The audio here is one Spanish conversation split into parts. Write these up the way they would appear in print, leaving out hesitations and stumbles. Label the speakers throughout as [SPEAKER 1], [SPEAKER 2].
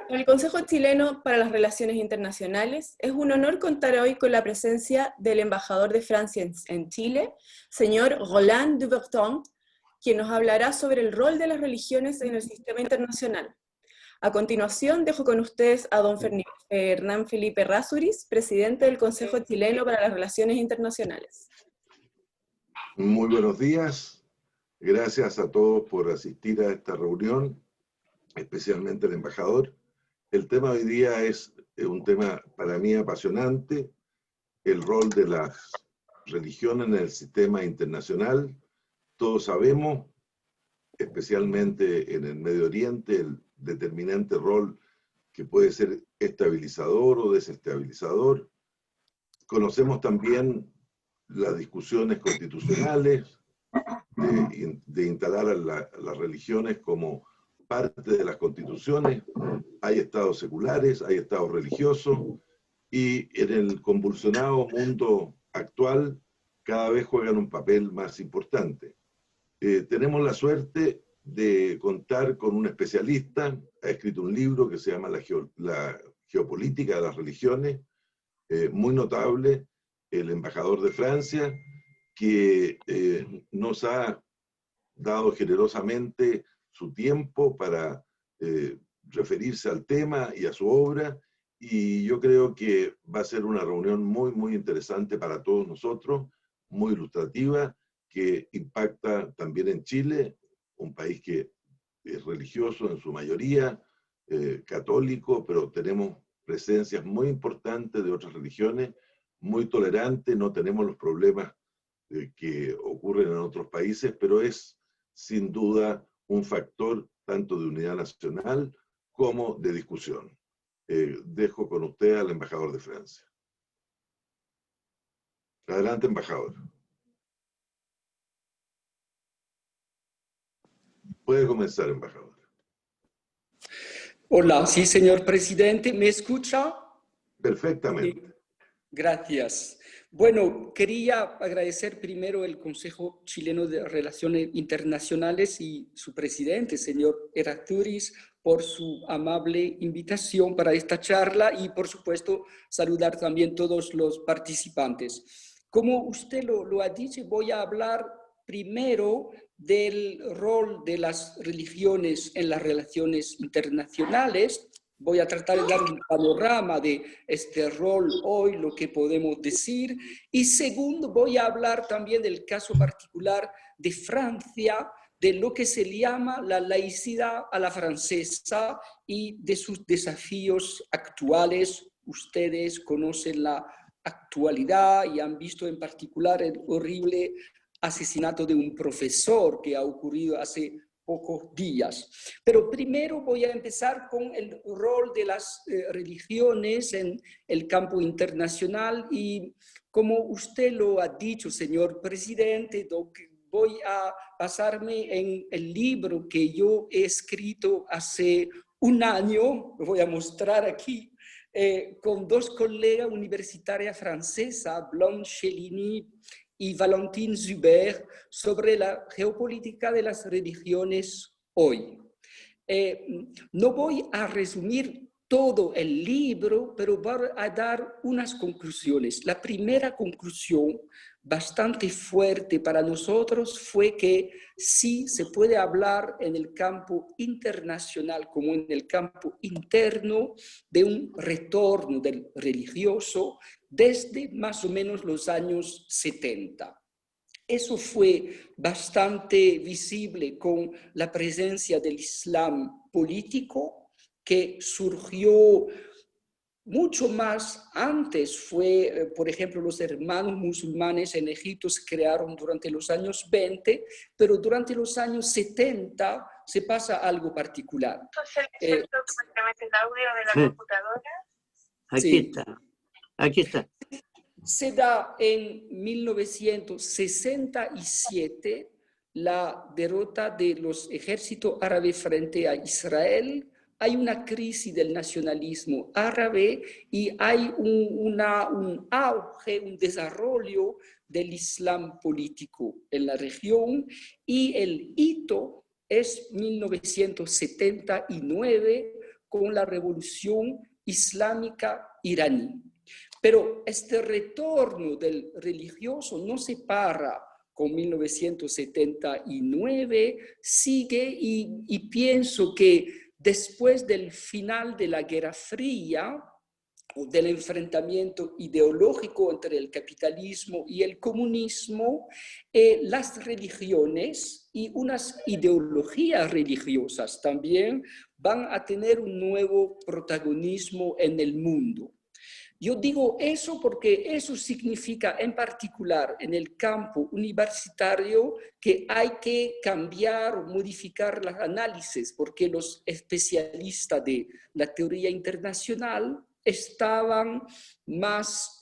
[SPEAKER 1] En el Consejo Chileno para las Relaciones Internacionales, es un honor contar hoy con la presencia del embajador de Francia en Chile, señor Roland Duberton, quien nos hablará sobre el rol de las religiones en el sistema internacional. A continuación, dejo con ustedes a don Hernán Felipe Errázuriz, presidente del Consejo Chileno para las Relaciones Internacionales.
[SPEAKER 2] Muy buenos días. Gracias a todos por asistir a esta reunión, especialmente el embajador. El tema de hoy día es un tema para mí apasionante, el rol de las religiones en el sistema internacional. Todos sabemos, especialmente en el Medio Oriente, el determinante rol que puede ser estabilizador o desestabilizador. Conocemos también las discusiones constitucionales de instalar a las religiones como parte de las constituciones. Hay estados seculares, hay estados religiosos, y en el convulsionado mundo actual cada vez juegan un papel más importante. Tenemos la suerte de contar con un especialista, ha escrito un libro que se llama La geopolítica de las religiones, muy notable, el embajador de Francia, que nos ha dado generosamente su tiempo para referirse al tema y a su obra, y yo creo que va a ser una reunión muy interesante para todos nosotros, muy ilustrativa, que impacta también en Chile, un país que es religioso en su mayoría, católico, pero tenemos presencias muy importantes de otras religiones, muy tolerantes, no tenemos los problemas que ocurren en otros países, pero es sin duda un factor tanto de unidad nacional como de discusión. Dejo con usted al embajador de Francia. Adelante, embajador. Puede comenzar, embajador.
[SPEAKER 3] Hola, sí, señor presidente, ¿me escucha?
[SPEAKER 2] Perfectamente.
[SPEAKER 3] Sí. Gracias. Bueno, quería agradecer primero el Consejo Chileno de Relaciones Internacionales y su presidente, señor Errázuriz, por su amable invitación para esta charla y, por supuesto, saludar también a todos los participantes. Como usted lo ha dicho, voy a hablar primero del rol de las religiones en las relaciones internacionales. Voy a tratar de dar un panorama de este rol hoy, lo que podemos decir. Y segundo, voy a hablar también del caso particular de Francia, de lo que se llama la laicidad a la francesa y de sus desafíos actuales. Ustedes conocen la actualidad y han visto en particular el horrible asesinato de un profesor que ha ocurrido hace pocos días. Pero primero voy a empezar con el rol de las religiones en el campo internacional y como usted lo ha dicho, señor presidente, voy a basarme en el libro que yo he escrito hace un año, lo voy a mostrar aquí, con dos colegas universitarias francesas, Blanche Chelini y Valentine Zuber, sobre la geopolítica de las religiones hoy. No voy a resumir todo el libro, pero voy a dar unas conclusiones. La primera conclusión, bastante fuerte para nosotros, fue que sí se puede hablar en el campo internacional como en el campo interno de un retorno del religioso desde más o menos los años 70. Eso fue bastante visible con la presencia del Islam político, que surgió mucho más antes. Fue, por ejemplo, los hermanos musulmanes en Egipto se crearon durante los años 20, pero durante los años 70 se pasa algo particular.
[SPEAKER 4] ¿El audio de la computadora?
[SPEAKER 5] Aquí está.
[SPEAKER 3] Se da en 1967 la derrota de los ejércitos árabes frente a Israel. Hay una crisis del nacionalismo árabe y hay un auge, un desarrollo del Islam político en la región, y el hito es 1979, con la revolución islámica iraní. Pero este retorno del religioso no se para con 1979, sigue y pienso que después del final de la Guerra Fría, o del enfrentamiento ideológico entre el capitalismo y el comunismo, las religiones y unas ideologías religiosas también van a tener un nuevo protagonismo en el mundo. Yo digo eso porque eso significa en particular en el campo universitario que hay que cambiar o modificar los análisis, porque los especialistas de la teoría internacional estaban más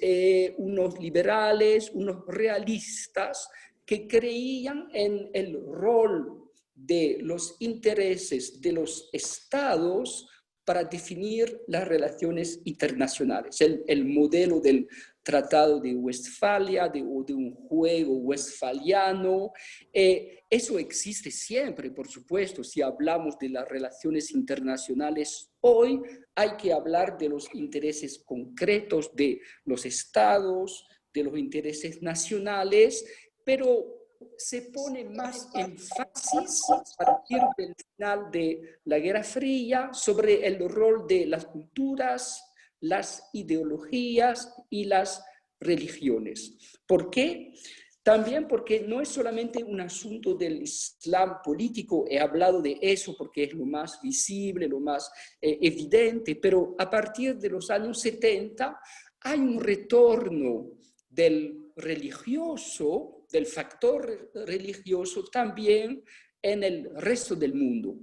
[SPEAKER 3] unos liberales, unos realistas que creían en el rol de los intereses de los estados para definir las relaciones internacionales. El modelo del Tratado de Westfalia, o de un juego westfaliano, eso existe siempre, por supuesto. Si hablamos de las relaciones internacionales hoy, hay que hablar de los intereses concretos de los estados, de los intereses nacionales, pero se pone más énfasis a partir del final de la Guerra Fría sobre el rol de las culturas, las ideologías y las religiones. ¿Por qué? También porque no es solamente un asunto del Islam político, he hablado de eso porque es lo más visible, lo más evidente, pero a partir de los años 70 hay un retorno del religioso, del factor religioso también en el resto del mundo.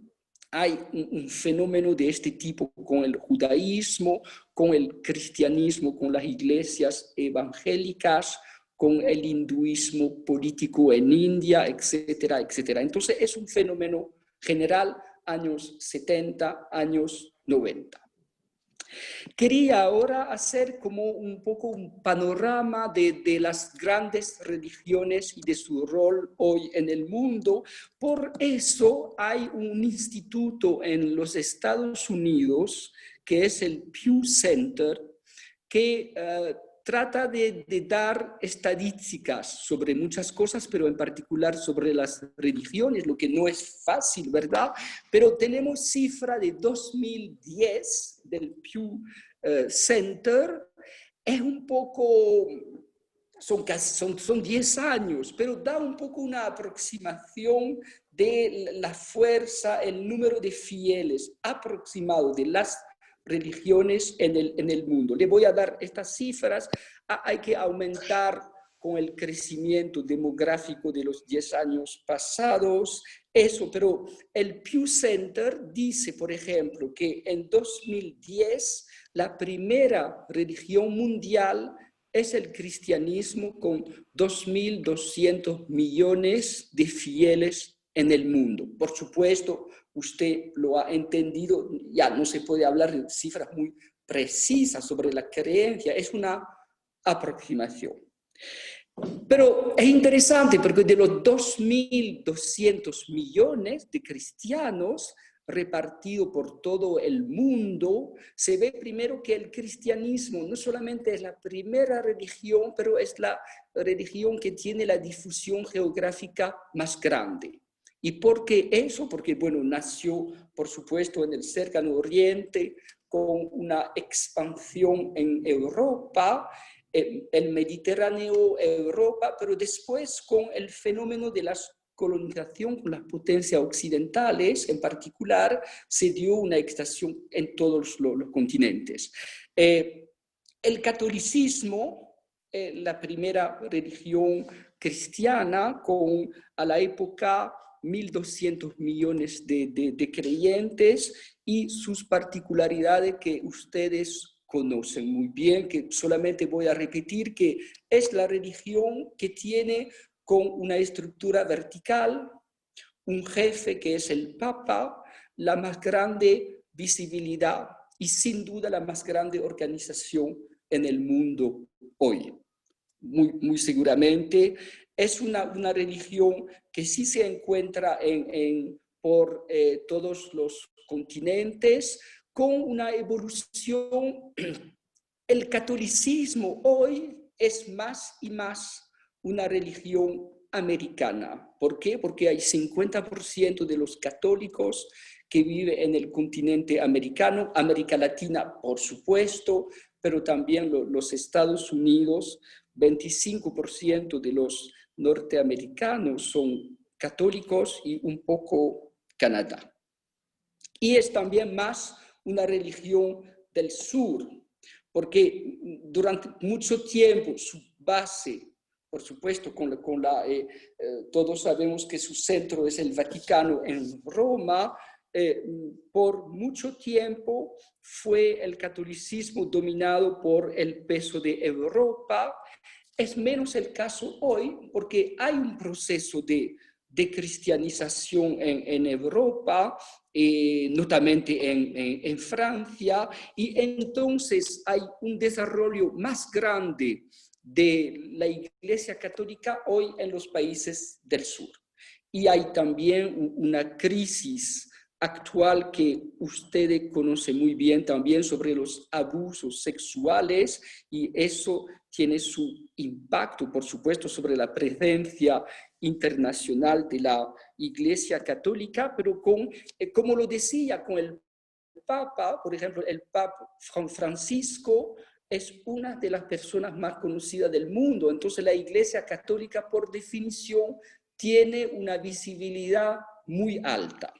[SPEAKER 3] Hay un fenómeno de este tipo con el judaísmo, con el cristianismo, con las iglesias evangélicas, con el hinduismo político en India, etcétera, etcétera. Entonces es un fenómeno general, años 70, años 90. Quería ahora hacer como un poco un panorama de las grandes religiones y de su rol hoy en el mundo. Por eso hay un instituto en los Estados Unidos, que es el Pew Center, que trata de dar estadísticas sobre muchas cosas, pero en particular sobre las religiones, lo que no es fácil, ¿verdad? Pero tenemos cifra de 2010 del Pew Center. Es un poco, son 10 años, pero da un poco una aproximación de la fuerza, el número de fieles aproximado de las religiones en el mundo. Le voy a dar estas cifras. Hay que aumentar con el crecimiento demográfico de los 10 años pasados, eso, pero el Pew Center dice, por ejemplo, que en 2010 la primera religión mundial es el cristianismo con 2.200 millones de fieles en el mundo. Por supuesto, usted lo ha entendido, ya no se puede hablar de cifras muy precisas sobre la creencia, es una aproximación. Pero es interesante porque de los 2.200 millones de cristianos repartidos por todo el mundo, se ve primero que el cristianismo no solamente es la primera religión, pero es la religión que tiene la difusión geográfica más grande. ¿Y por qué eso? Porque, bueno, nació, por supuesto, en el cercano Oriente, con una expansión en Europa, el Mediterráneo, Europa, pero después con el fenómeno de la colonización con las potencias occidentales, en particular, se dio una extensión en todos los continentes. El catolicismo, la primera religión cristiana, con a la época 1.200 millones de creyentes y sus particularidades que ustedes conocen muy bien, que solamente voy a repetir que es la religión que tiene con una estructura vertical, un jefe que es el Papa, la más grande visibilidad y sin duda la más grande organización en el mundo hoy. Muy seguramente es una religión que sí se encuentra por todos los continentes, con una evolución. El catolicismo hoy es más y más una religión americana. ¿Por qué? Porque hay 50% de los católicos que viven en el continente americano, América Latina, por supuesto, pero también los Estados Unidos. 25% de los norteamericanos son católicos y un poco Canadá. Y es también más una religión del sur, porque durante mucho tiempo su base, por supuesto, todos sabemos que su centro es el Vaticano en Roma, por mucho tiempo fue el catolicismo dominado por el peso de Europa. Es menos el caso hoy, porque hay un proceso de cristianización en Europa, notamente en Francia, y entonces hay un desarrollo más grande de la Iglesia Católica hoy en los países del sur. Y hay también una crisis actual que usted conoce muy bien también sobre los abusos sexuales, y eso tiene su impacto, por supuesto, sobre la presencia internacional de la Iglesia Católica, pero como lo decía, con el Papa, por ejemplo, el Papa Francisco es una de las personas más conocidas del mundo. Entonces la Iglesia Católica, por definición, tiene una visibilidad muy alta.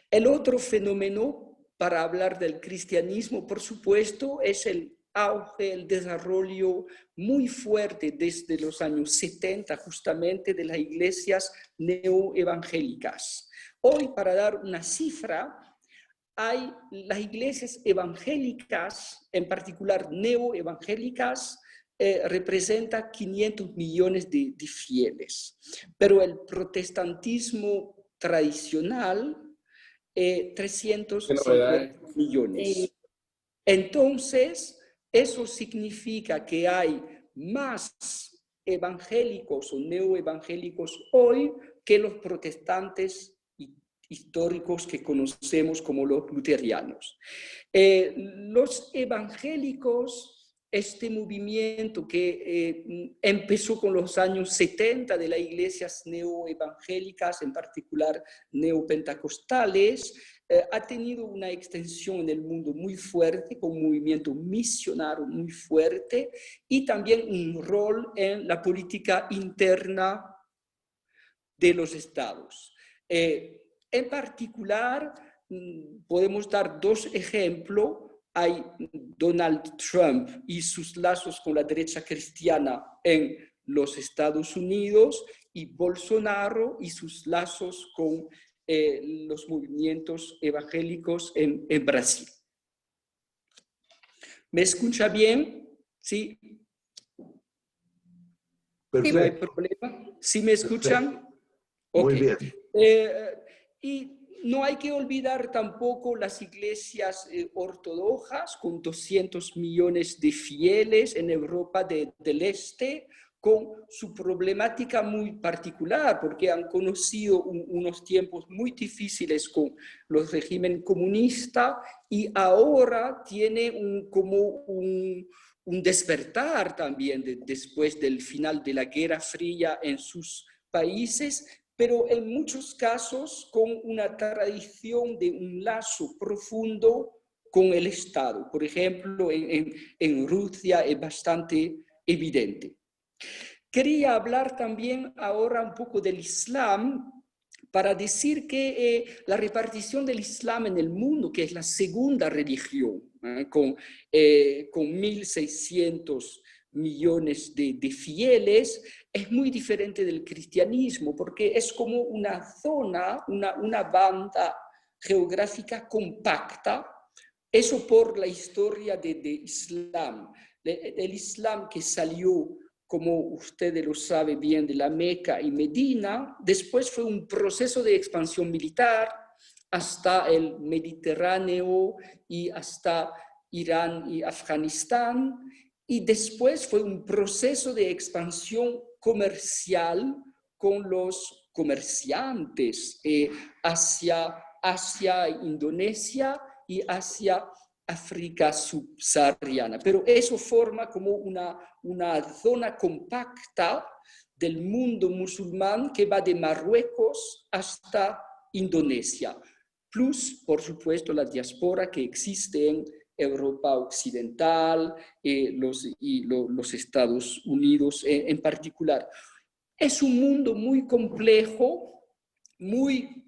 [SPEAKER 3] El otro fenómeno, para hablar del cristianismo, por supuesto, es el auge, el desarrollo muy fuerte desde los años 70, justamente, de las iglesias neoevangélicas. Hoy, para dar una cifra, hay las iglesias evangélicas, en particular neoevangélicas, representa 500 millones de fieles. Pero el protestantismo tradicional, 350 millones. Entonces, eso significa que hay más evangélicos o neoevangélicos hoy que los protestantes históricos que conocemos como los luterianos. Los evangélicos, este movimiento que empezó con los años 70 de las iglesias neoevangélicas, en particular neopentecostales, ha tenido una extensión en el mundo muy fuerte, con un movimiento misionario muy fuerte, y también un rol en la política interna de los estados. En particular, podemos dar dos ejemplos. Hay Donald Trump y sus lazos con la derecha cristiana en los Estados Unidos, y Bolsonaro y sus lazos con los movimientos evangélicos en Brasil. ¿Me escucha bien? ¿Sí?
[SPEAKER 2] Perfecto.
[SPEAKER 3] ¿No hay problema? ¿Sí me escuchan?
[SPEAKER 2] Perfecto. Muy
[SPEAKER 3] Okay.
[SPEAKER 2] bien.
[SPEAKER 3] Y no hay que olvidar tampoco las iglesias ortodoxas, con 200 millones de fieles en Europa del Este, con su problemática muy particular, porque han conocido unos tiempos muy difíciles con los regímenes comunistas, y ahora tiene un despertar también después del final de la Guerra Fría en sus países, pero en muchos casos con una tradición de un lazo profundo con el Estado. Por ejemplo, en Rusia es bastante evidente. Quería hablar también ahora un poco del Islam, para decir que la repartición del Islam en el mundo, que es la segunda religión, con 1.600 millones de fieles, es muy diferente del cristianismo, porque es como una zona, una banda geográfica compacta. Eso por la historia de Islam. El Islam que salió, como ustedes lo saben bien, de la Meca y Medina, después fue un proceso de expansión militar hasta el Mediterráneo y hasta Irán y Afganistán, y después fue un proceso de expansión comercial con los comerciantes hacia Asia, Indonesia, y hacia África subsahariana. Pero eso forma como una zona compacta del mundo musulmán que va de Marruecos hasta Indonesia, plus, por supuesto, la diáspora que existe en Europa Occidental y los Estados Unidos en particular. Es un mundo muy complejo, muy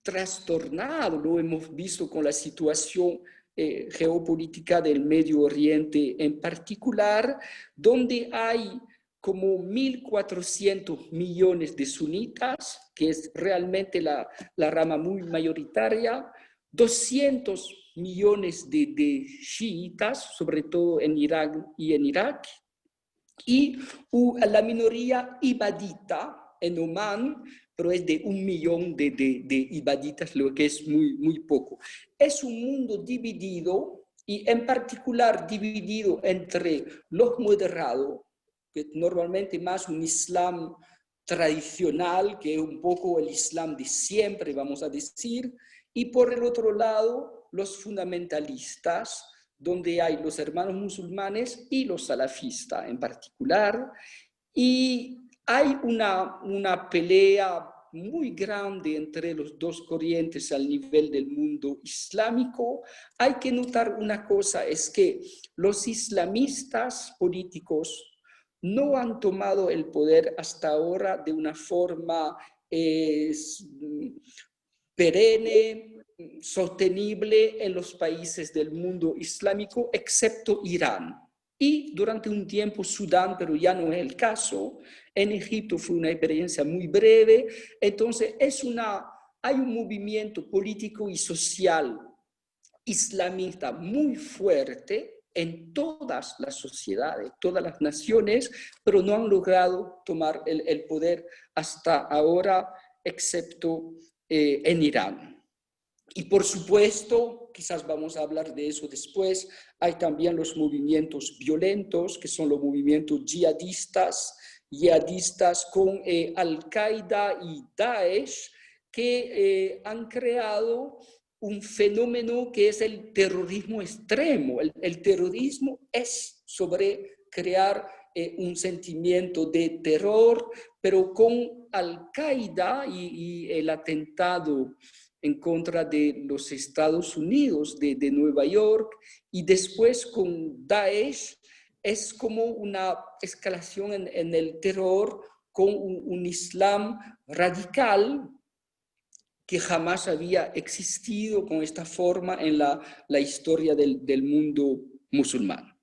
[SPEAKER 3] trastornado, lo hemos visto con la situación geopolítica del Medio Oriente en particular, donde hay como 1.400 millones de sunitas, que es realmente la rama muy mayoritaria, 200 millones de chiitas, sobre todo en Irán y en Irak, y la minoría ibadita en Omán, pero es de 1 millón de ibaditas, lo que es muy poco. Es un mundo dividido, y en particular dividido entre los moderados, que normalmente más un islam tradicional, que es un poco el islam de siempre, vamos a decir, y por el otro lado, los fundamentalistas, donde hay los hermanos musulmanes y los salafistas en particular, y hay una pelea muy grande entre los dos corrientes al nivel del mundo islámico. Hay que notar una cosa, es que los islamistas políticos no han tomado el poder hasta ahora de una forma perenne, sostenible en los países del mundo islámico, excepto Irán. Y durante un tiempo Sudán, pero ya no es el caso. En Egipto fue una experiencia muy breve. Entonces hay un movimiento político y social islamista muy fuerte en todas las sociedades, todas las naciones, pero no han logrado tomar el poder hasta ahora, excepto en Irán. Y por supuesto, quizás vamos a hablar de eso después, hay también los movimientos violentos, que son los movimientos yihadistas con Al-Qaeda y Daesh, que han creado un fenómeno que es el terrorismo extremo. El terrorismo es sobre crear un sentimiento de terror, pero con Al-Qaeda y el atentado en contra de los Estados Unidos, de Nueva York, y después con Daesh, es como una escalación en el terror con un islam radical que jamás había existido con esta forma en la historia del mundo musulmán.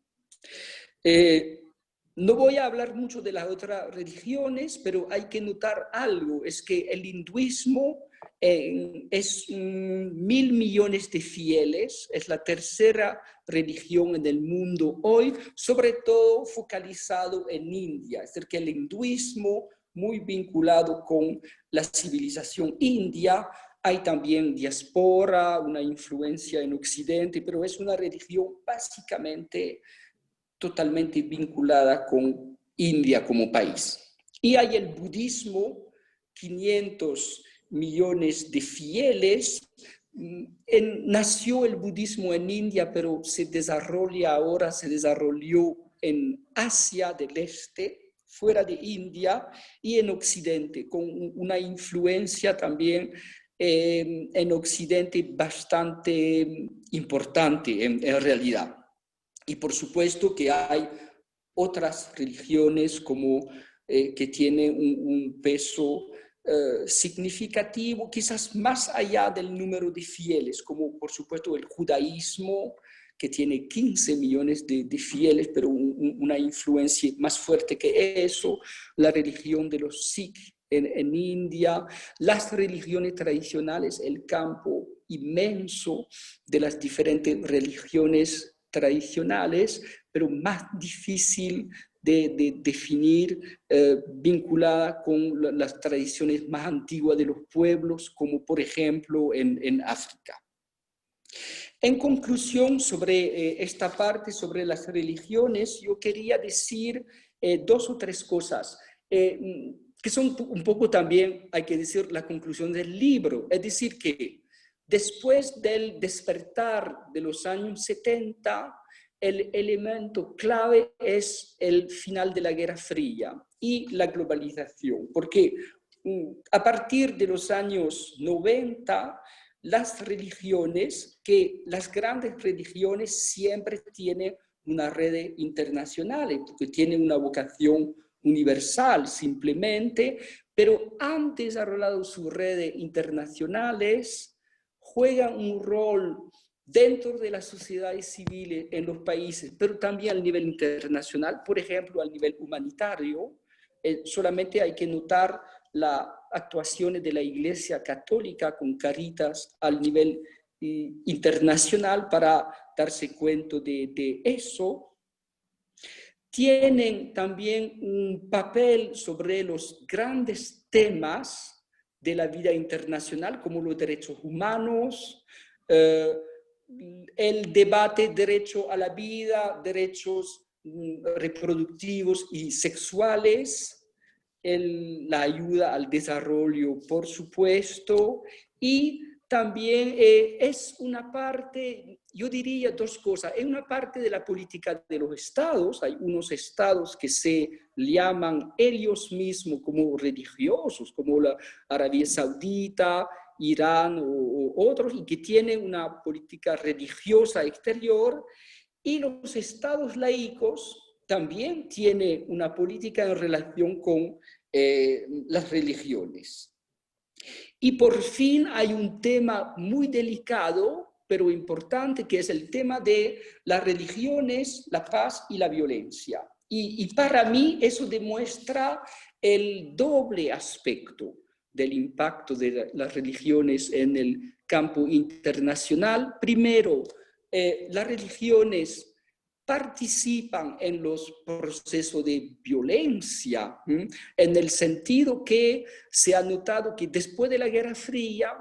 [SPEAKER 3] No voy a hablar mucho de las otras religiones, pero hay que notar algo, es que el hinduismo es 1.000 millones de fieles, es la tercera religión en el mundo hoy, sobre todo focalizado en India, es decir, que el hinduismo muy vinculado con la civilización india. Hay también diáspora, una influencia en Occidente, pero es una religión básicamente totalmente vinculada con India como país. Y hay el budismo, 500 millones de fieles. Nació el budismo en India, pero se desarrolló en Asia del Este, fuera de India, y en Occidente, con una influencia también en Occidente bastante importante en realidad. Y por supuesto que hay otras religiones como, que tienen un peso significativo, quizás más allá del número de fieles, como por supuesto el judaísmo, que tiene 15 millones de fieles, pero una influencia más fuerte que eso, la religión de los Sikh en India, las religiones tradicionales, el campo inmenso de las diferentes religiones tradicionales, pero más difícil de definir, vinculada con las tradiciones más antiguas de los pueblos, como por ejemplo en África. En conclusión, sobre esta parte, sobre las religiones, yo quería decir 2 o 3 cosas, que son un poco también, hay que decir, la conclusión del libro. Es decir, que Después del despertar de los años 70, el elemento clave es el final de la Guerra Fría y la globalización, porque a partir de los años 90, las grandes religiones siempre tienen una red internacional, porque tienen una vocación universal simplemente, pero han desarrollado sus redes internacionales, juegan un rol dentro de las sociedades civiles en los países, pero también a nivel internacional, por ejemplo, a nivel humanitario. Solamente hay que notar las actuaciones de la Iglesia Católica con Caritas al nivel internacional para darse cuenta de eso. Tienen también un papel sobre los grandes temas de la vida internacional, como los derechos humanos, el debate derecho a la vida, derechos reproductivos y sexuales, la ayuda al desarrollo, por supuesto, y también es una parte, yo diría dos cosas, es una parte de la política de los estados. Hay unos estados que se llaman ellos mismos como religiosos, como la Arabia Saudita, Irán o otros, y que tienen una política religiosa exterior, y los estados laicos también tienen una política en relación con las religiones. Y por fin hay un tema muy delicado, pero importante, que es el tema de las religiones, la paz y la violencia. Y para mí eso demuestra el doble aspecto del impacto de las religiones en el campo internacional. Primero, las religiones participan en los procesos de violencia, en el sentido que se ha notado que después de la Guerra Fría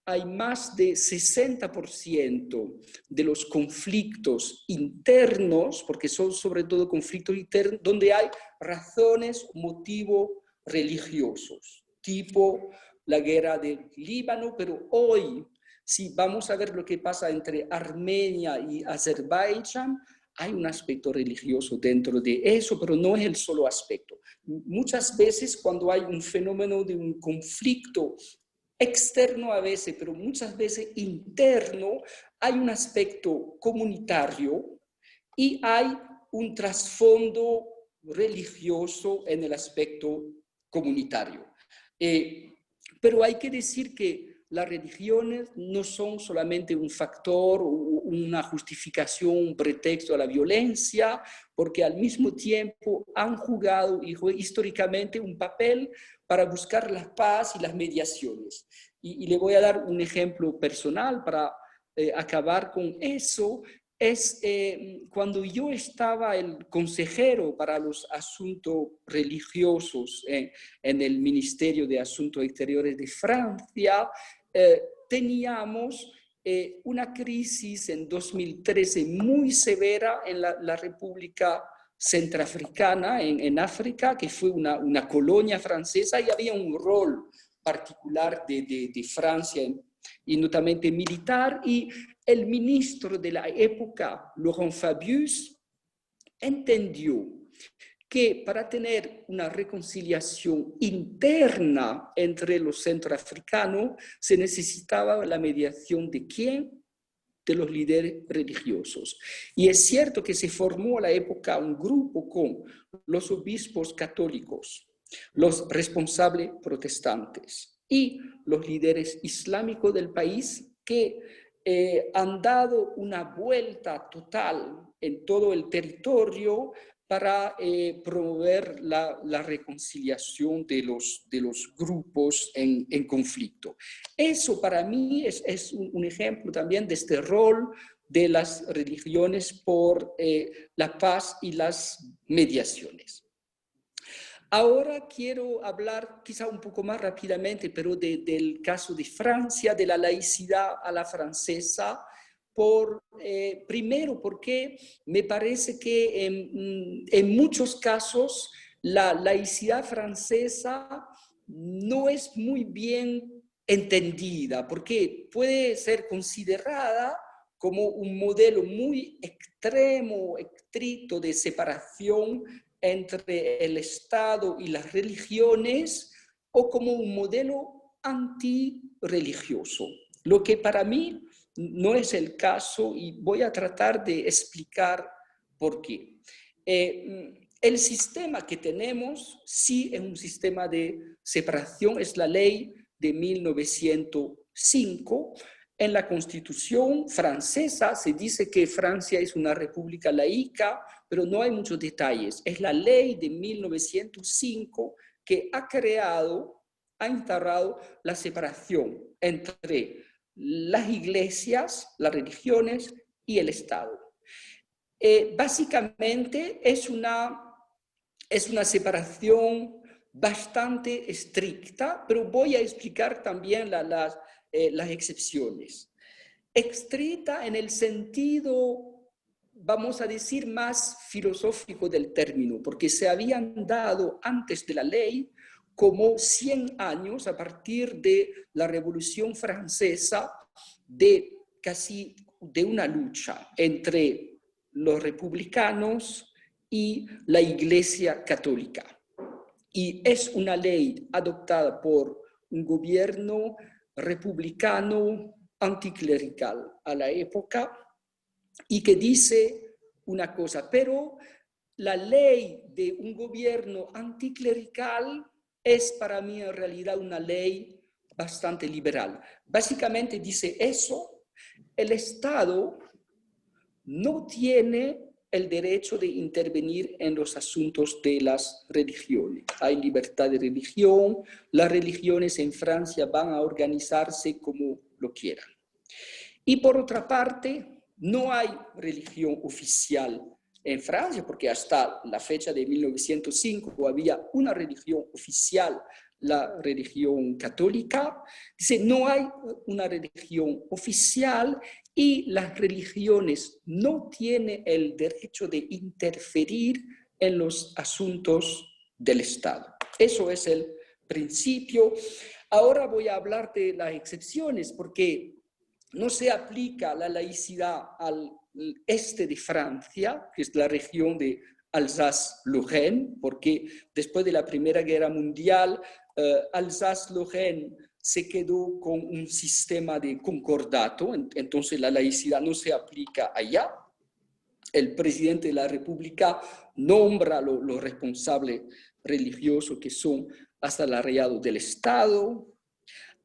[SPEAKER 3] hay más de 60% de los conflictos internos, porque son sobre todo conflictos internos, donde hay razones, motivos religiosos, tipo la guerra del Líbano, pero hoy, si vamos a ver lo que pasa entre Armenia y Azerbaiyán, hay un aspecto religioso dentro de eso, pero no es el solo aspecto. Muchas veces cuando hay un fenómeno de un conflicto externo a veces, pero muchas veces interno, hay un aspecto comunitario y hay un trasfondo religioso en el aspecto comunitario. Pero hay que decir que las religiones no son solamente un factor, una justificación, un pretexto a la violencia, porque al mismo tiempo han jugado históricamente un papel para buscar la paz y las mediaciones. Y le voy a dar un ejemplo personal para acabar con eso. Es cuando yo estaba el consejero para los asuntos religiosos en el Ministerio de Asuntos Exteriores de Francia, teníamos una crisis en 2013 muy severa en la República Centroafricana, en África, que fue una colonia francesa, y había un rol particular de Francia, y notablemente militar, y el ministro de la época, Laurent Fabius, entendió que para tener una reconciliación interna entre los centroafricanos se necesitaba la mediación de ¿quién? De los líderes religiosos. Y es cierto que se formó a la época un grupo con los obispos católicos, los responsables protestantes y los líderes islámicos del país que han dado una vuelta total en todo el territorio para promover la reconciliación de los grupos en conflicto. Eso para mí es un ejemplo también de este rol de las religiones por la paz y las mediaciones. Ahora quiero hablar quizá un poco más rápidamente, pero del caso de Francia, de la laicidad a la francesa, primero porque me parece que en muchos casos la laicidad francesa no es muy bien entendida, porque puede ser considerada como un modelo muy extremo, estricto de separación entre el Estado y las religiones, o como un modelo antirreligioso, lo que para mí no es el caso, y voy a tratar de explicar por qué. El sistema que tenemos sí es un sistema de separación, es la ley de 1905. En la Constitución francesa se dice que Francia es una república laica, pero no hay muchos detalles. Es la ley de 1905 que ha instaurado la separación entre las iglesias, las religiones y el Estado. Básicamente es una separación bastante estricta, pero voy a explicar también las excepciones. Estricta en el sentido, vamos a decir, más filosófico del término, porque se habían dado antes de la ley como 100 años, a partir de la Revolución Francesa, de una lucha entre los republicanos y la Iglesia Católica. Y es una ley adoptada por un gobierno republicano anticlerical a la época, y que dice una cosa, pero la ley de un gobierno anticlerical es para mí en realidad una ley bastante liberal. Básicamente dice eso: el Estado no tiene el derecho de intervenir en los asuntos de las religiones. Hay libertad de religión, las religiones en Francia van a organizarse como lo quieran. Y por otra parte, no hay religión oficial en Francia, porque hasta la fecha de 1905 había una religión oficial, la religión católica. Dice, no hay una religión oficial y las religiones no tienen el derecho de interferir en los asuntos del Estado. Eso es el principio. Ahora voy a hablar de las excepciones, porque no se aplica la laicidad al este de Francia, que es la región de Alsace-Lorraine, porque después de la Primera Guerra Mundial, Alsace-Lorraine se quedó con un sistema de concordato, entonces la laicidad no se aplica allá. El presidente de la República nombra los responsables religiosos, que son asalariados del Estado.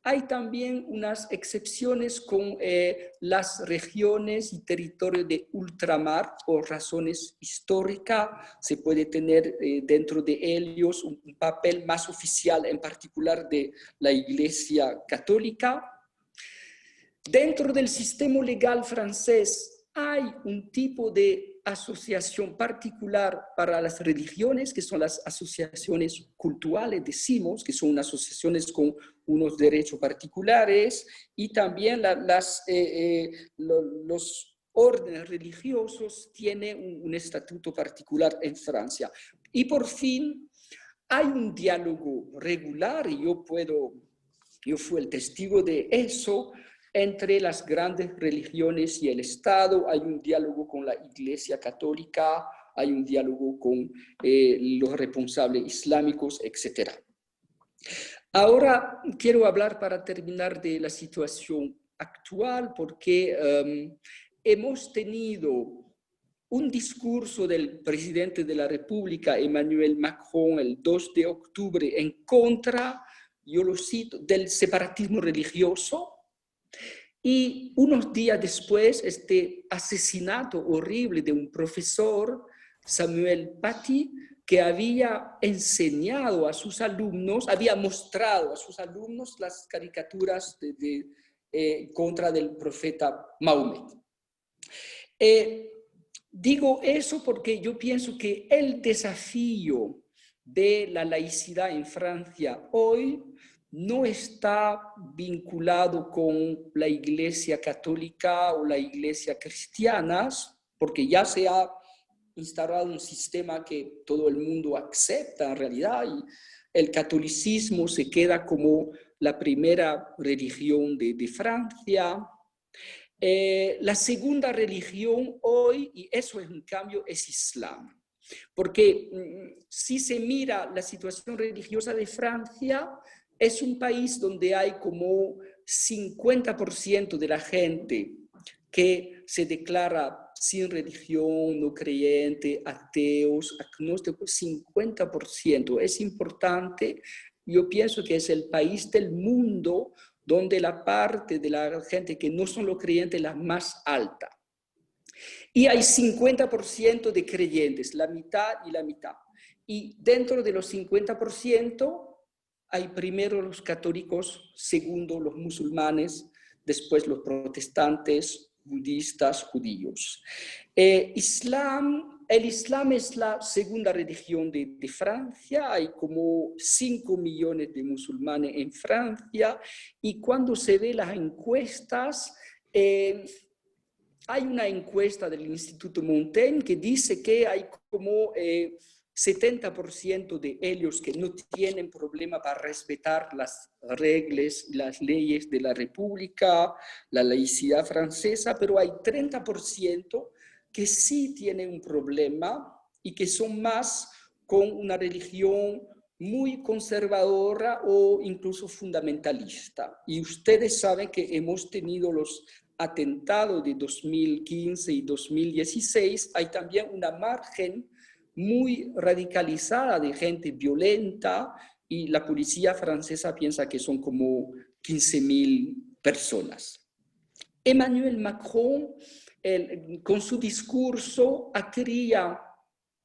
[SPEAKER 3] Hay también unas excepciones con las regiones y territorios de ultramar por razones históricas. Se puede tener dentro de ellos un papel más oficial, en particular de la Iglesia Católica. Dentro del sistema legal francés hay un tipo de asociación particular para las religiones, que son las asociaciones cultuales, decimos, que son asociaciones con unos derechos particulares, y también los órdenes religiosos tienen un estatuto particular en Francia. Y por fin hay un diálogo regular, y yo fui el testigo de eso, entre las grandes religiones y el Estado. Hay un diálogo con la Iglesia Católica, hay un diálogo con los responsables islámicos, etc. Ahora quiero hablar, para terminar, de la situación actual, porque hemos tenido un discurso del presidente de la República, Emmanuel Macron, el 2 de octubre, en contra, yo lo cito, del separatismo religioso. Y unos días después, este asesinato horrible de un profesor, Samuel Paty, que había enseñado a sus alumnos, había mostrado a sus alumnos las caricaturas contra del profeta Mahomet. Digo eso porque yo pienso que el desafío de la laicidad en Francia hoy no está vinculado con la Iglesia Católica o la Iglesia cristiana, porque ya se ha instaurado un sistema que todo el mundo acepta en realidad, y el catolicismo se queda como la primera religión de Francia. La segunda religión hoy, y eso es un cambio, es Islam. Porque si se mira la situación religiosa de Francia, es un país donde hay como 50% de la gente que se declara sin religión, no creyente, ateos, agnósticos, 50%. Es importante, yo pienso que es el país del mundo donde la parte de la gente que no son los creyentes es la más alta. Y hay 50% de creyentes, la mitad y la mitad. Y dentro de los 50% hay primero los católicos, segundo los musulmanes, después los protestantes, budistas, judíos. El Islam es la segunda religión de Francia, hay como 5 millones de musulmanes en Francia, y cuando se ve las encuestas, hay una encuesta del Instituto Montaigne que dice que hay como 70% de ellos que no tienen problema para respetar las reglas, las leyes de la República, la laicidad francesa, pero hay 30% que sí tienen un problema y que son más con una religión muy conservadora o incluso fundamentalista. Y ustedes saben que hemos tenido los atentados de 2015 y 2016, hay también una margen muy radicalizada de gente violenta y la policía francesa piensa que son como 15.000 personas. Emmanuel Macron, con su discurso, quería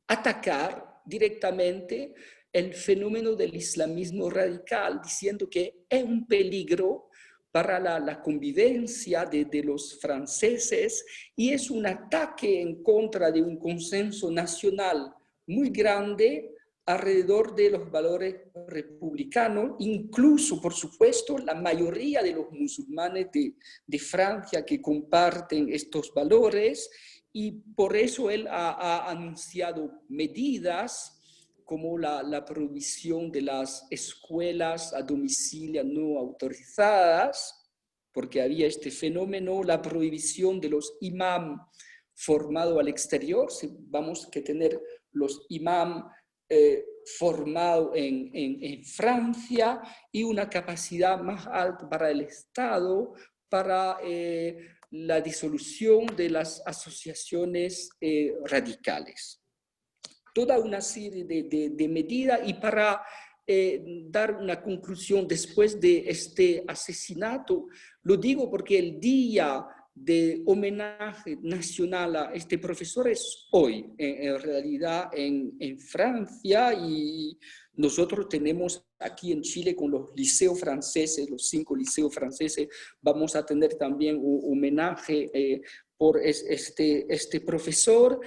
[SPEAKER 3] atacar directamente el fenómeno del islamismo radical, diciendo que es un peligro para la convivencia de los franceses y es un ataque en contra de un consenso nacional muy grande alrededor de los valores republicanos, incluso, por supuesto, la mayoría de los musulmanes de Francia que comparten estos valores, y por eso él ha anunciado medidas como la prohibición de las escuelas a domicilio no autorizadas, porque había este fenómeno, la prohibición de los imam formados al exterior, vamos a tener los imam formados en Francia, y una capacidad más alta para el Estado, para la disolución de las asociaciones radicales. Toda una serie de medidas, y para dar una conclusión después de este asesinato, lo digo porque el día de homenaje nacional a este profesor es hoy, en realidad en Francia, y nosotros tenemos aquí en Chile con los liceos franceses, los 5 liceos franceses, vamos a tener también un homenaje por este profesor.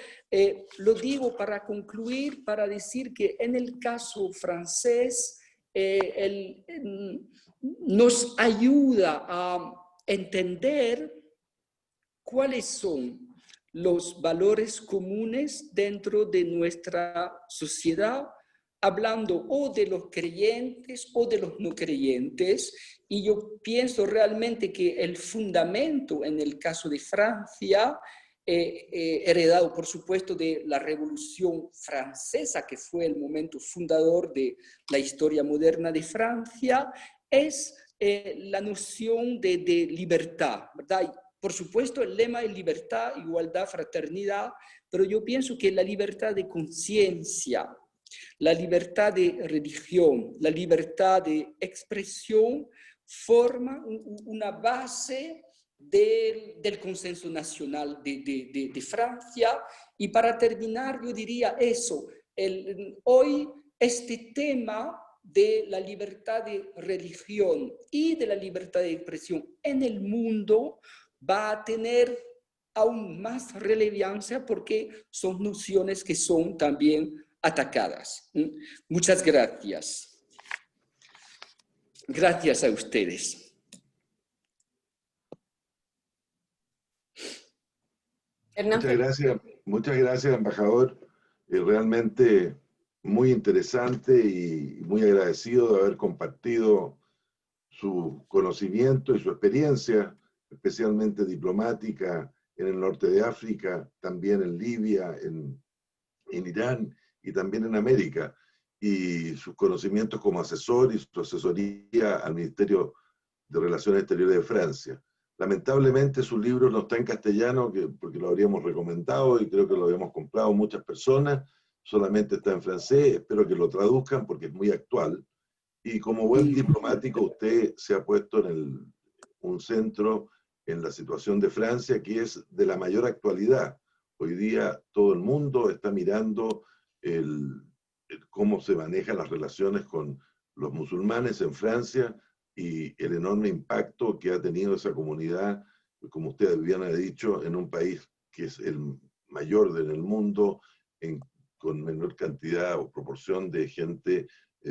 [SPEAKER 3] Lo digo para concluir, para decir que en el caso francés, nos ayuda a entender cuáles son los valores comunes dentro de nuestra sociedad, hablando o de los creyentes o de los no creyentes. Y yo pienso realmente que el fundamento en el caso de Francia, heredado por supuesto de la Revolución Francesa, que fue el momento fundador de la historia moderna de Francia, es la noción de libertad, ¿verdad? Por supuesto, el lema es libertad, igualdad, fraternidad, pero yo pienso que la libertad de conciencia, la libertad de religión, la libertad de expresión forma una base del consenso nacional de Francia. Y para terminar, yo diría eso, hoy este tema de la libertad de religión y de la libertad de expresión en el mundo va a tener aún más relevancia porque son nociones que son también atacadas. Muchas gracias. Gracias a ustedes.
[SPEAKER 2] Muchas gracias, embajador. Realmente muy interesante y muy agradecido de haber compartido su conocimiento y su experiencia, especialmente diplomática en el norte de África, también en Libia, en Irán y también en América, y sus conocimientos como asesor y su asesoría al Ministerio de Relaciones Exteriores de Francia. Lamentablemente su libro no está en castellano, porque lo habríamos recomendado y creo que lo habíamos comprado muchas personas, solamente está en francés, espero que lo traduzcan porque es muy actual. Y como buen diplomático usted se ha puesto en un centro en la situación de Francia que es de la mayor actualidad. Hoy día todo el mundo está mirando cómo se manejan las relaciones con los musulmanes en Francia y el enorme impacto que ha tenido esa comunidad, como usted bien ha dicho, en un país que es el mayor en el mundo, con menor cantidad o proporción de gente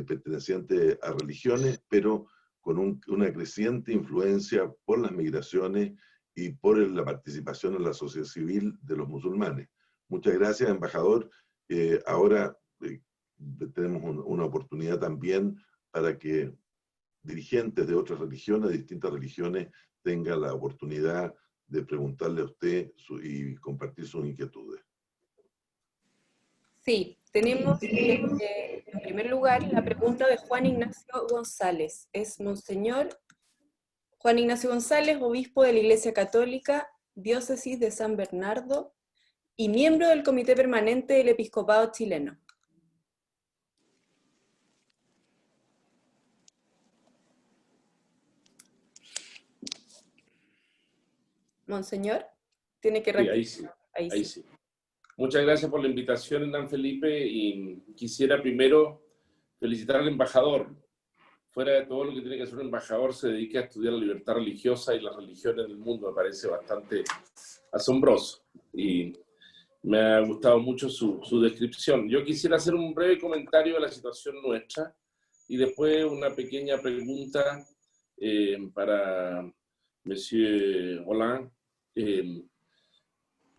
[SPEAKER 2] perteneciente a religiones, pero con una creciente influencia por las migraciones y por la participación en la sociedad civil de los musulmanes. Muchas gracias, embajador. Ahora tenemos una oportunidad también para que dirigentes de otras religiones, de distintas religiones, tengan la oportunidad de preguntarle a usted y compartir sus inquietudes.
[SPEAKER 1] Sí, tenemos en primer lugar la pregunta de Juan Ignacio González. Es Monseñor Juan Ignacio González, obispo de la Iglesia Católica, Diócesis de San Bernardo y miembro del Comité Permanente del Episcopado Chileno. Monseñor, tiene que reaccionar.
[SPEAKER 5] Sí, ahí sí. Muchas gracias por la invitación, Hernán Felipe, y quisiera primero felicitar al embajador. Fuera de todo lo que tiene que hacer un embajador, se dedica a estudiar la libertad religiosa y las religiones del mundo. Me parece bastante asombroso y me ha gustado mucho su descripción. Yo quisiera hacer un breve comentario de la situación nuestra y después una pequeña pregunta para Monsieur Roland.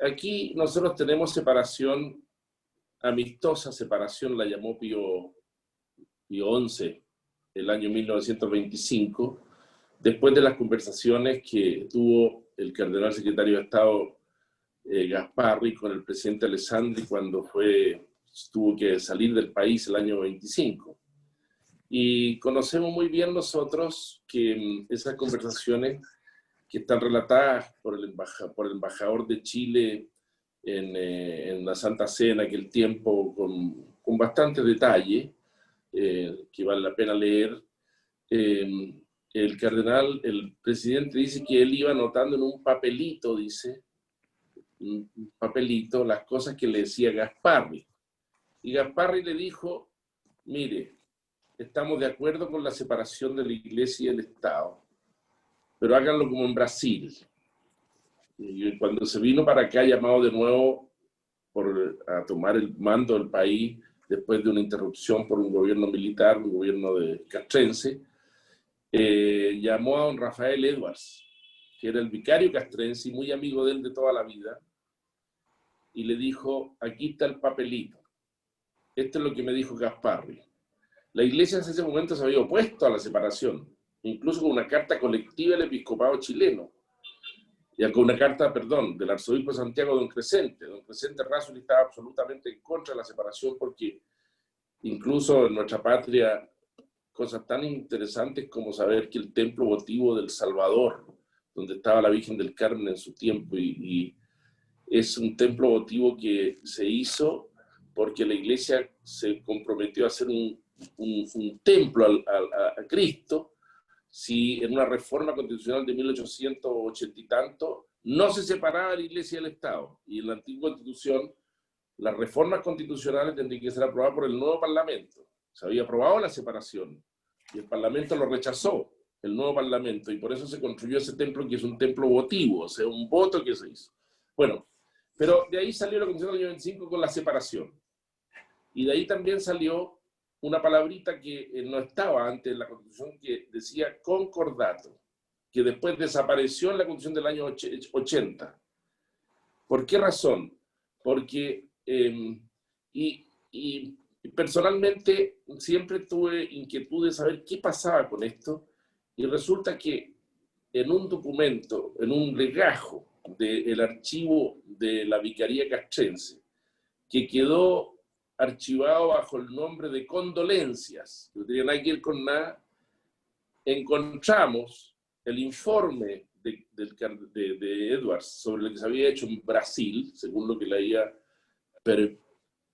[SPEAKER 5] Aquí nosotros tenemos separación, amistosa separación, la llamó Pío XI, el año 1925, después de las conversaciones que tuvo el cardenal secretario de Estado Gasparri con el presidente Alessandri cuando tuvo que salir del país el año 25. Y conocemos muy bien nosotros que esas conversaciones que están relatadas por el embajador de Chile en la Santa Cena, aquel tiempo con bastante detalle, que vale la pena leer. El presidente dice que él iba anotando en un papelito, las cosas que le decía Gasparri. Y Gasparri le dijo, mire, estamos de acuerdo con la separación de la Iglesia y del Estado, pero háganlo como en Brasil. Y cuando se vino para acá, llamado de nuevo a tomar el mando del país, después de una interrupción por un gobierno militar, un gobierno castrense, llamó a don Rafael Edwards, que era el vicario castrense y muy amigo de él de toda la vida, y le dijo, aquí está el papelito. Esto es lo que me dijo Gasparri. La Iglesia en ese momento se había opuesto a la separación, incluso con una carta colectiva del episcopado chileno, y con una carta, del arzobispo de Santiago, don Crescente. Don Crescente Razzoli estaba absolutamente en contra de la separación porque incluso en nuestra patria, cosas tan interesantes como saber que el templo votivo del Salvador, donde estaba la Virgen del Carmen en su tiempo, y es un templo votivo que se hizo porque la Iglesia se comprometió a hacer un templo a Cristo, si en una reforma constitucional de 1880 y tanto no se separaba la Iglesia del Estado. Y en la antigua Constitución, las reformas constitucionales tendrían que ser aprobadas por el nuevo Parlamento. Se había aprobado la separación y el Parlamento lo rechazó, el nuevo Parlamento, y por eso se construyó ese templo que es un templo votivo, o sea, un voto que se hizo. Bueno, pero de ahí salió la Constitución del año 25 con la separación. Y de ahí también salió una palabrita que no estaba antes en la Constitución, que decía concordato, que después desapareció en la Constitución del año 80. ¿Por qué razón? Porque, personalmente siempre tuve inquietud de saber qué pasaba con esto, Y resulta que en un documento, en un legajo del archivo de la Vicaría Castrense, que quedó archivado bajo el nombre de condolencias, que no tenía nada que ver con nada, encontramos el informe de Edwards sobre lo que se había hecho en Brasil, según lo que le había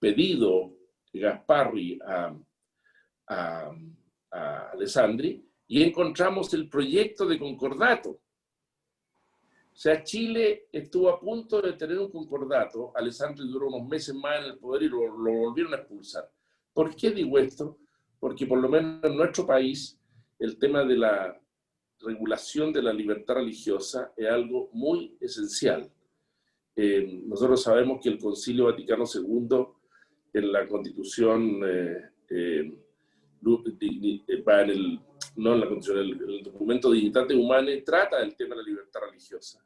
[SPEAKER 5] pedido Gasparri a Alessandri, y encontramos el proyecto de concordato. O sea, Chile estuvo a punto de tener un concordato. Alessandri duró unos meses más en el poder y lo volvieron a expulsar. ¿Por qué digo esto? Porque por lo menos en nuestro país el tema de la regulación de la libertad religiosa es algo muy esencial. Nosotros sabemos que el Concilio Vaticano II en la Constitución no en la Constitución, el documento Dignitate Humanae trata del tema de la libertad religiosa.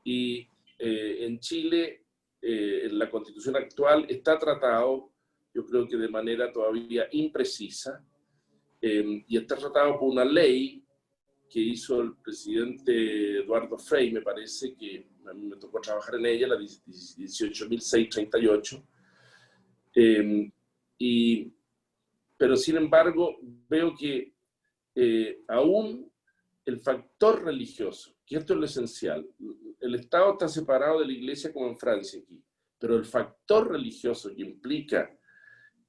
[SPEAKER 5] Y en Chile, en la Constitución actual, está tratado, yo creo que de manera todavía imprecisa, y está tratado por una ley que hizo el presidente Eduardo Frei, me parece que a mí me tocó trabajar en ella, la 18.638, pero sin embargo veo que aún el factor religioso, que esto es lo esencial, el Estado está separado de la Iglesia como en Francia aquí, pero el factor religioso que implica,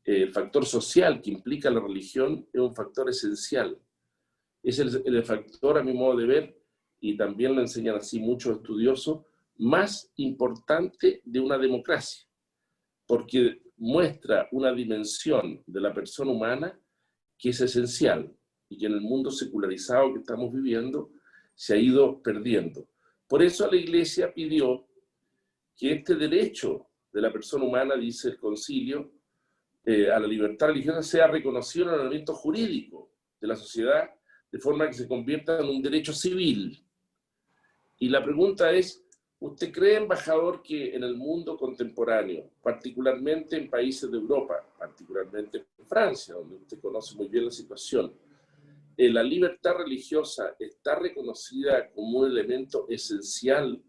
[SPEAKER 5] el factor social que implica la religión es un factor esencial. Es el factor, a mi modo de ver, y también lo enseñan así muchos estudiosos, más importante de una democracia, porque muestra una dimensión de la persona humana que es esencial y que en el mundo secularizado que estamos viviendo se ha ido perdiendo. Por eso la Iglesia pidió que este derecho de la persona humana, dice el Concilio, a la libertad religiosa sea reconocido en el ordenamiento jurídico de la sociedad, de forma que se convierta en un derecho civil. Y la pregunta es, ¿usted cree, embajador, que en el mundo contemporáneo, particularmente en países de Europa, particularmente en Francia, donde usted conoce muy bien la situación, la libertad religiosa está reconocida como un elemento esencial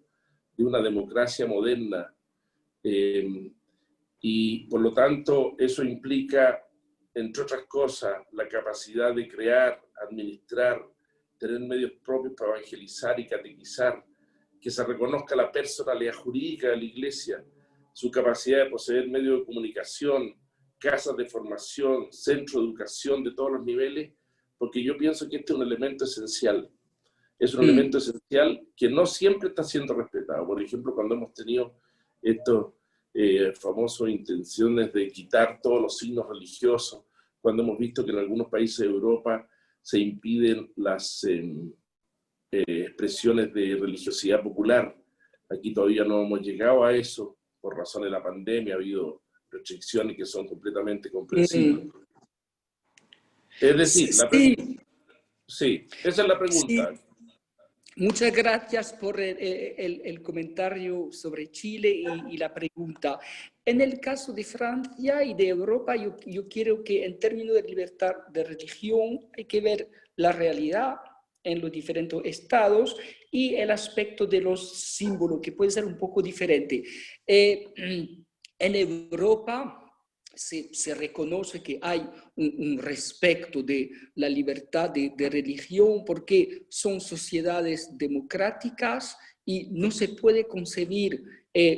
[SPEAKER 5] de una democracia moderna? Y por lo tanto eso implica, entre otras cosas, la capacidad de crear, administrar, tener medios propios para evangelizar y catequizar, que se reconozca la personalidad jurídica de la Iglesia, su capacidad de poseer medios de comunicación, casas de formación, centros de educación de todos los niveles, porque yo pienso que este es un elemento esencial. Es un elemento esencial que no siempre está siendo respetado. Por ejemplo, cuando hemos tenido estos famosas intenciones de quitar todos los signos religiosos, cuando hemos visto que en algunos países de Europa se impiden las expresiones de religiosidad popular. Aquí todavía no hemos llegado a eso, por razón de la pandemia ha habido restricciones que son completamente comprensibles. Es decir, sí, esa es la pregunta.
[SPEAKER 3] Sí. Muchas gracias por el comentario sobre Chile y la pregunta. En el caso de Francia y de Europa, yo quiero que en términos de libertad de religión hay que ver la realidad en los diferentes estados y el aspecto de los símbolos, que puede ser un poco diferente. En Europa se reconoce que hay un respeto de la libertad de religión porque son sociedades democráticas y no se puede concebir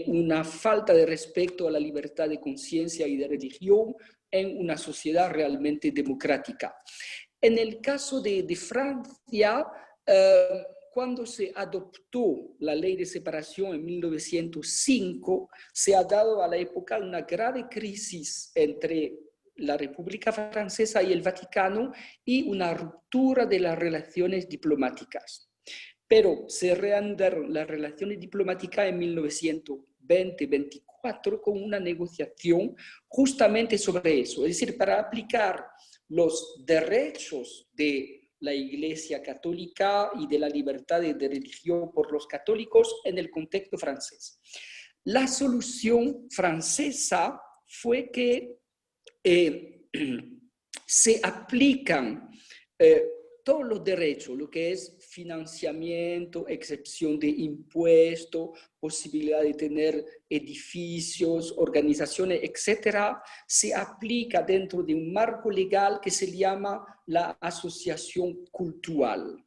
[SPEAKER 3] una falta de respeto a la libertad de conciencia y de religión en una sociedad realmente democrática. En el caso de Francia, cuando se adoptó la ley de separación en 1905, se ha dado a la época una grave crisis entre la República Francesa y el Vaticano y una ruptura de las relaciones diplomáticas. Pero se reanudaron las relaciones diplomáticas en 1920-24 con una negociación justamente sobre eso, es decir, para aplicar los derechos de la Iglesia Católica y de la libertad de religión por los católicos en el contexto francés. La solución francesa fue que se aplican todos los derechos, lo que es financiamiento, excepción de impuestos, posibilidad de tener edificios, organizaciones, etcétera, se aplica dentro de un marco legal que se llama la asociación cultural.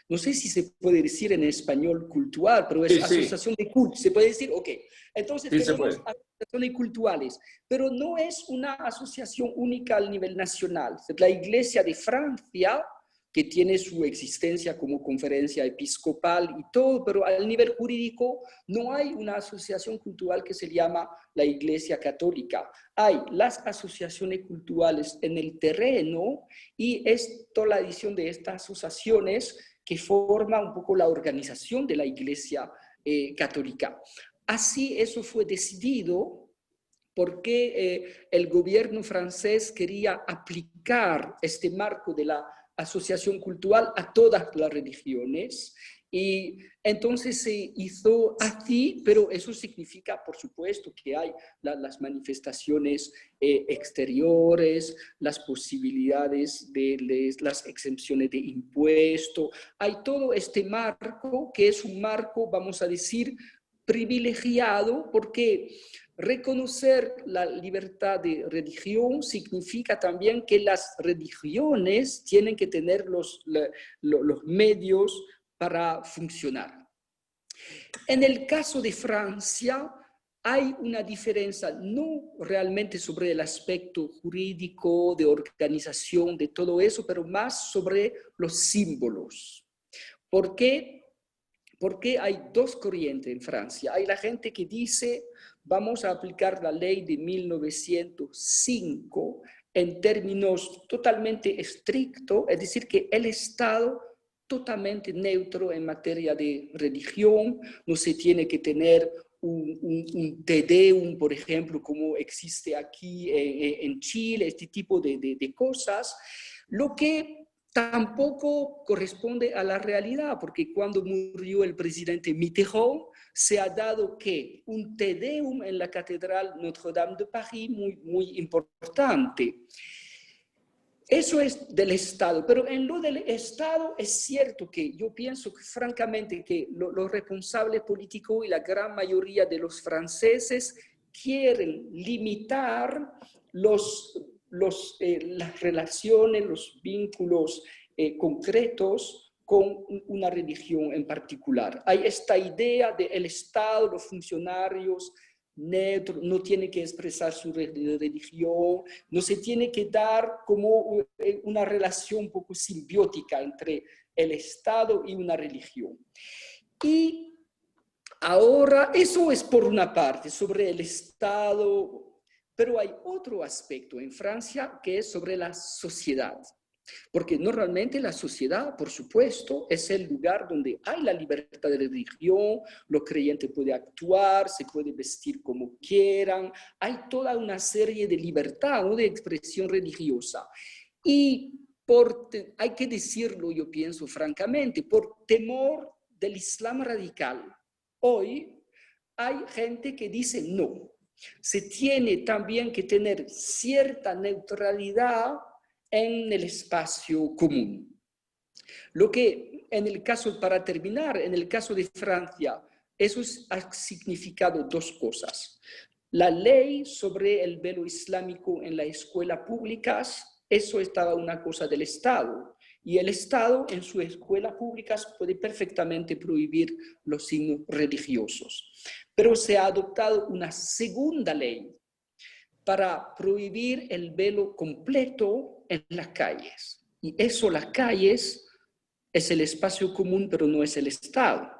[SPEAKER 3] No sé si se puede decir en español cultural, pero es
[SPEAKER 5] Sí, sí.
[SPEAKER 3] asociación de culto. ¿Se puede decir? Ok. Entonces
[SPEAKER 5] Sí, se
[SPEAKER 3] tenemos
[SPEAKER 5] puede.
[SPEAKER 3] asociaciones culturales, pero no es una asociación única al nivel nacional. La Iglesia de Francia, que tiene su existencia como conferencia episcopal y todo, pero al nivel jurídico no hay una asociación cultural que se llama la Iglesia Católica. Hay las asociaciones culturales en el terreno y es toda la adición de estas asociaciones que forma un poco la organización de la Iglesia Católica. Así eso fue decidido porque el gobierno francés quería aplicar este marco de la asociación cultural a todas las religiones y entonces se hizo así, pero eso significa, por supuesto, que hay las manifestaciones exteriores, las posibilidades de las exenciones de impuestos, hay todo este marco que es un marco, vamos a decir, privilegiado porque reconocer la libertad de religión significa también que las religiones tienen que tener los medios para funcionar. En el caso de Francia, hay una diferencia no realmente sobre el aspecto jurídico, de organización, de todo eso, pero más sobre los símbolos. ¿Por qué? Porque hay dos corrientes en Francia. Hay la gente que dice, vamos a aplicar la ley de 1905 en términos totalmente estrictos, es decir, que el Estado totalmente neutro en materia de religión, no se tiene que tener un Te Deum, por ejemplo, como existe aquí en Chile, este tipo de cosas, lo que tampoco corresponde a la realidad, porque cuando murió el presidente Mitterrand, se ha dado que un Te Deum en la Catedral Notre-Dame de París muy importante. Eso es del Estado, pero en lo del Estado es cierto que yo pienso que francamente que los responsables políticos y la gran mayoría de los franceses quieren limitar las relaciones, los vínculos concretos con una religión en particular. Hay esta idea del Estado, los funcionarios neutro, no tiene que expresar su religión, no se tiene que dar como una relación un poco simbiótica entre el Estado y una religión. Y ahora, eso es por una parte, sobre el Estado, pero hay otro aspecto en Francia que es sobre la sociedad. Porque normalmente la sociedad, por supuesto, es el lugar donde hay la libertad de religión, los creyentes pueden actuar, se puede vestir como quieran, hay toda una serie de libertad, ¿no?, de expresión religiosa. Y hay que decirlo, yo pienso francamente, por temor del Islam radical, hoy hay gente que dice no, se tiene también que tener cierta neutralidad en el espacio común. Lo que en el caso, para terminar, en el caso de Francia, eso ha significado dos cosas. La ley sobre el velo islámico en las escuelas públicas, eso estaba una cosa del Estado. Y el Estado en sus escuelas públicas puede perfectamente prohibir los signos religiosos. Pero se ha adoptado una segunda ley para prohibir el velo completo en las calles. Y eso, las calles, es el espacio común, pero no es el Estado.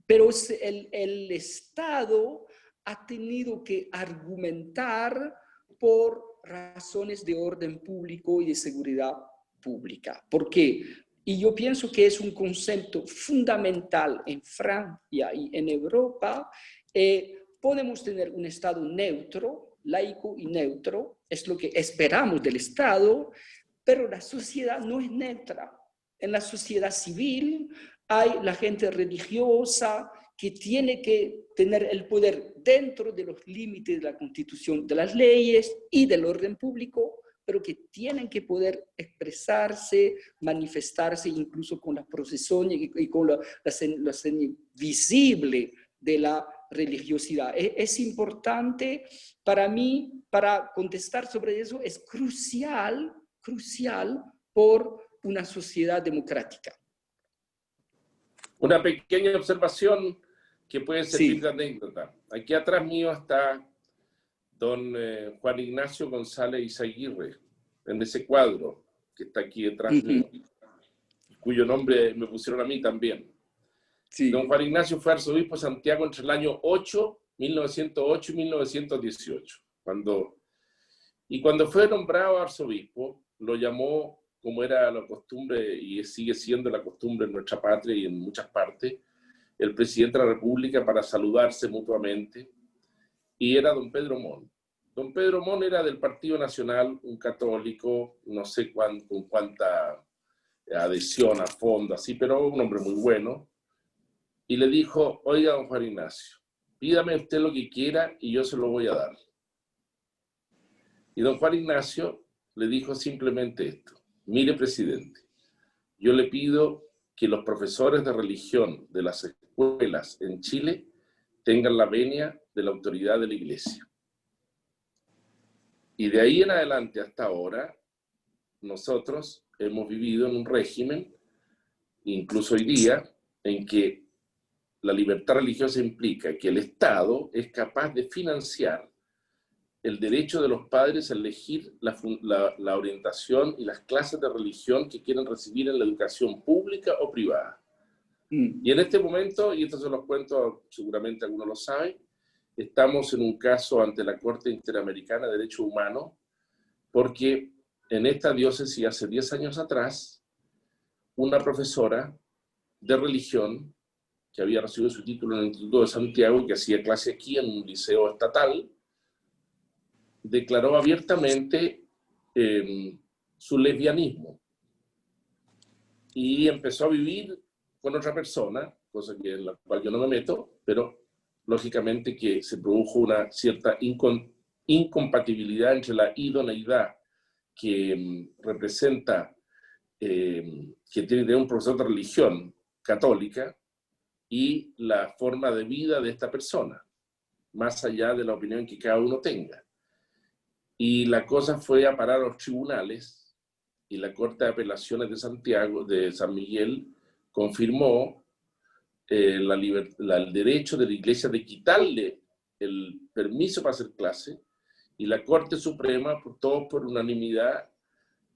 [SPEAKER 3] Pero el Estado ha tenido que argumentar por razones de orden público y de seguridad pública. ¿Por qué? Y yo pienso que es un concepto fundamental en Francia y en Europa. Podemos tener un Estado neutro, laico y neutro, es lo que esperamos del Estado, pero la sociedad no es neutra. En la sociedad civil hay la gente religiosa que tiene que tener el poder dentro de los límites de la Constitución, de las leyes y del orden público, pero que tienen que poder expresarse, manifestarse, incluso con la procesión y con la señal visible de la religiosidad. Es importante para mí, para contestar sobre eso, es crucial por una sociedad democrática.
[SPEAKER 5] Una pequeña observación que puede servir
[SPEAKER 3] Sí.
[SPEAKER 5] de anécdota. Aquí atrás mío está don Juan Ignacio González Izaguirre, en ese cuadro que está aquí detrás mío, cuyo nombre me pusieron a mí también.
[SPEAKER 3] Sí.
[SPEAKER 5] Don Juan Ignacio fue arzobispo de Santiago entre el año 1908 y 1918. Cuando fue nombrado arzobispo, lo llamó, como era la costumbre y sigue siendo la costumbre en nuestra patria y en muchas partes, el presidente de la República para saludarse mutuamente, y era don Pedro Mon. Don Pedro Mon era del Partido Nacional, un católico, no sé con cuánta adhesión a fondo, así, pero un hombre muy bueno, y le dijo: oiga, don Juan Ignacio, pídame usted lo que quiera y yo se lo voy a dar. Y don Juan Ignacio le dijo simplemente esto: mire, presidente, yo le pido que los profesores de religión de las escuelas en Chile tengan la venia de la autoridad de la Iglesia. Y de ahí en adelante hasta ahora, nosotros hemos vivido en un régimen, incluso hoy día, en que la libertad religiosa implica que el Estado es capaz de financiar el derecho de los padres a elegir la orientación y las clases de religión que quieren recibir en la educación pública o privada. Y en este momento, y esto se los cuento, seguramente algunos lo saben, estamos en un caso ante la Corte Interamericana de Derechos Humanos, porque en esta diócesis hace 10 años atrás, una profesora de religión que había recibido su título en el Instituto de Santiago y que hacía clase aquí en un liceo estatal, declaró abiertamente su lesbianismo y empezó a vivir con otra persona, cosa en la cual yo no me meto, pero lógicamente que se produjo una cierta incompatibilidad entre la idoneidad que representa, que tiene de un profesor de religión católica y la forma de vida de esta persona, más allá de la opinión que cada uno tenga. Y la cosa fue a parar a los tribunales y la Corte de Apelaciones de Santiago, de San Miguel, confirmó el derecho de la Iglesia de quitarle el permiso para hacer clase, y la Corte Suprema, todos por unanimidad,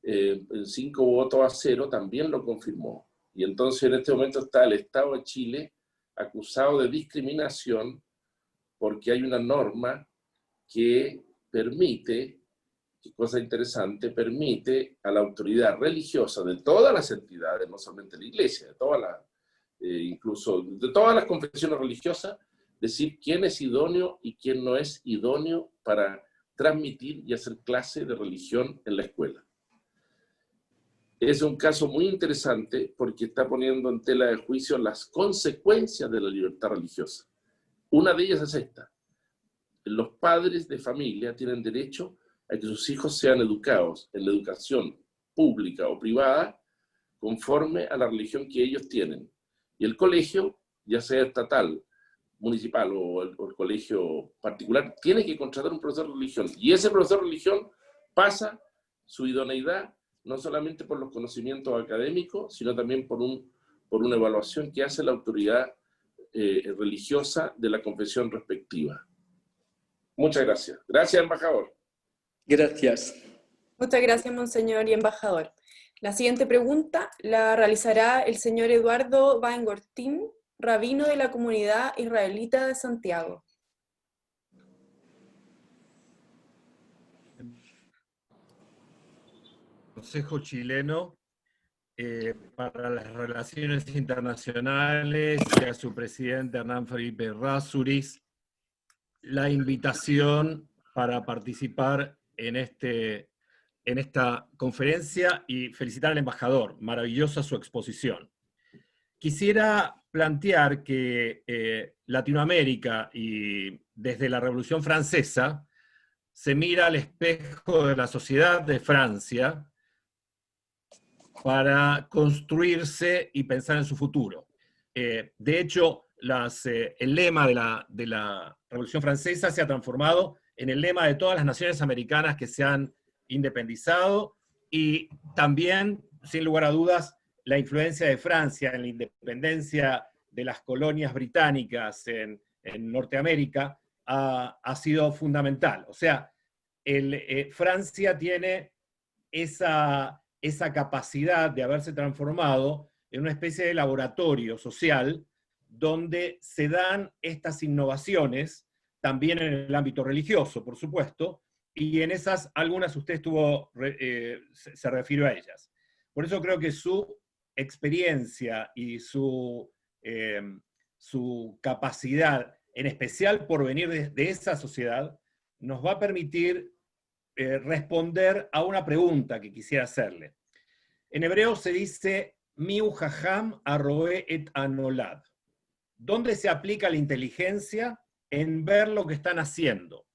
[SPEAKER 5] en 5 votos a 0, también lo confirmó. Y entonces en este momento está el Estado de Chile acusado de discriminación porque hay una norma que permite, qué cosa interesante, permite a la autoridad religiosa de todas las entidades, no solamente la Iglesia, de todas las, incluso de todas las confesiones religiosas, decir quién es idóneo y quién no es idóneo para transmitir y hacer clase de religión en la escuela. Es un caso muy interesante porque está poniendo en tela de juicio las consecuencias de la libertad religiosa. Una de ellas es esta: los padres de familia tienen derecho a que sus hijos sean educados en la educación pública o privada conforme a la religión que ellos tienen. Y el colegio, ya sea estatal, municipal o el colegio particular, tiene que contratar un profesor de religión. Y ese profesor de religión pasa su idoneidad no solamente por los conocimientos académicos, sino también por una evaluación que hace la autoridad religiosa de la confesión respectiva. Muchas gracias. Gracias, embajador.
[SPEAKER 3] Gracias.
[SPEAKER 1] Muchas gracias, monseñor y embajador. La siguiente pregunta la realizará el señor Eduardo Vaengortín, rabino de la comunidad israelita de Santiago.
[SPEAKER 6] Consejo chileno para las relaciones internacionales y a su presidente Hernán Felipe Rázuriz la invitación para participar en esta conferencia y felicitar al embajador, maravillosa su exposición. Quisiera plantear que Latinoamérica y desde la Revolución Francesa se mira al espejo de la sociedad de Francia para construirse y pensar en su futuro. De hecho, el lema de la Revolución Francesa se ha transformado en el lema de todas las naciones americanas que se han independizado, y también, sin lugar a dudas, la influencia de Francia en la independencia de las colonias británicas en Norteamérica ha sido fundamental. O sea, Francia tiene esa capacidad de haberse transformado en una especie de laboratorio social donde se dan estas innovaciones, también en el ámbito religioso, por supuesto, y en esas, algunas usted se refirió a ellas. Por eso creo que su experiencia y su capacidad, en especial por venir de esa sociedad, nos va a permitir responder a una pregunta que quisiera hacerle. En hebreo se dice, Miu Jajam Aroe et Anolad. ¿Dónde se aplica la inteligencia? En ver lo que están haciendo.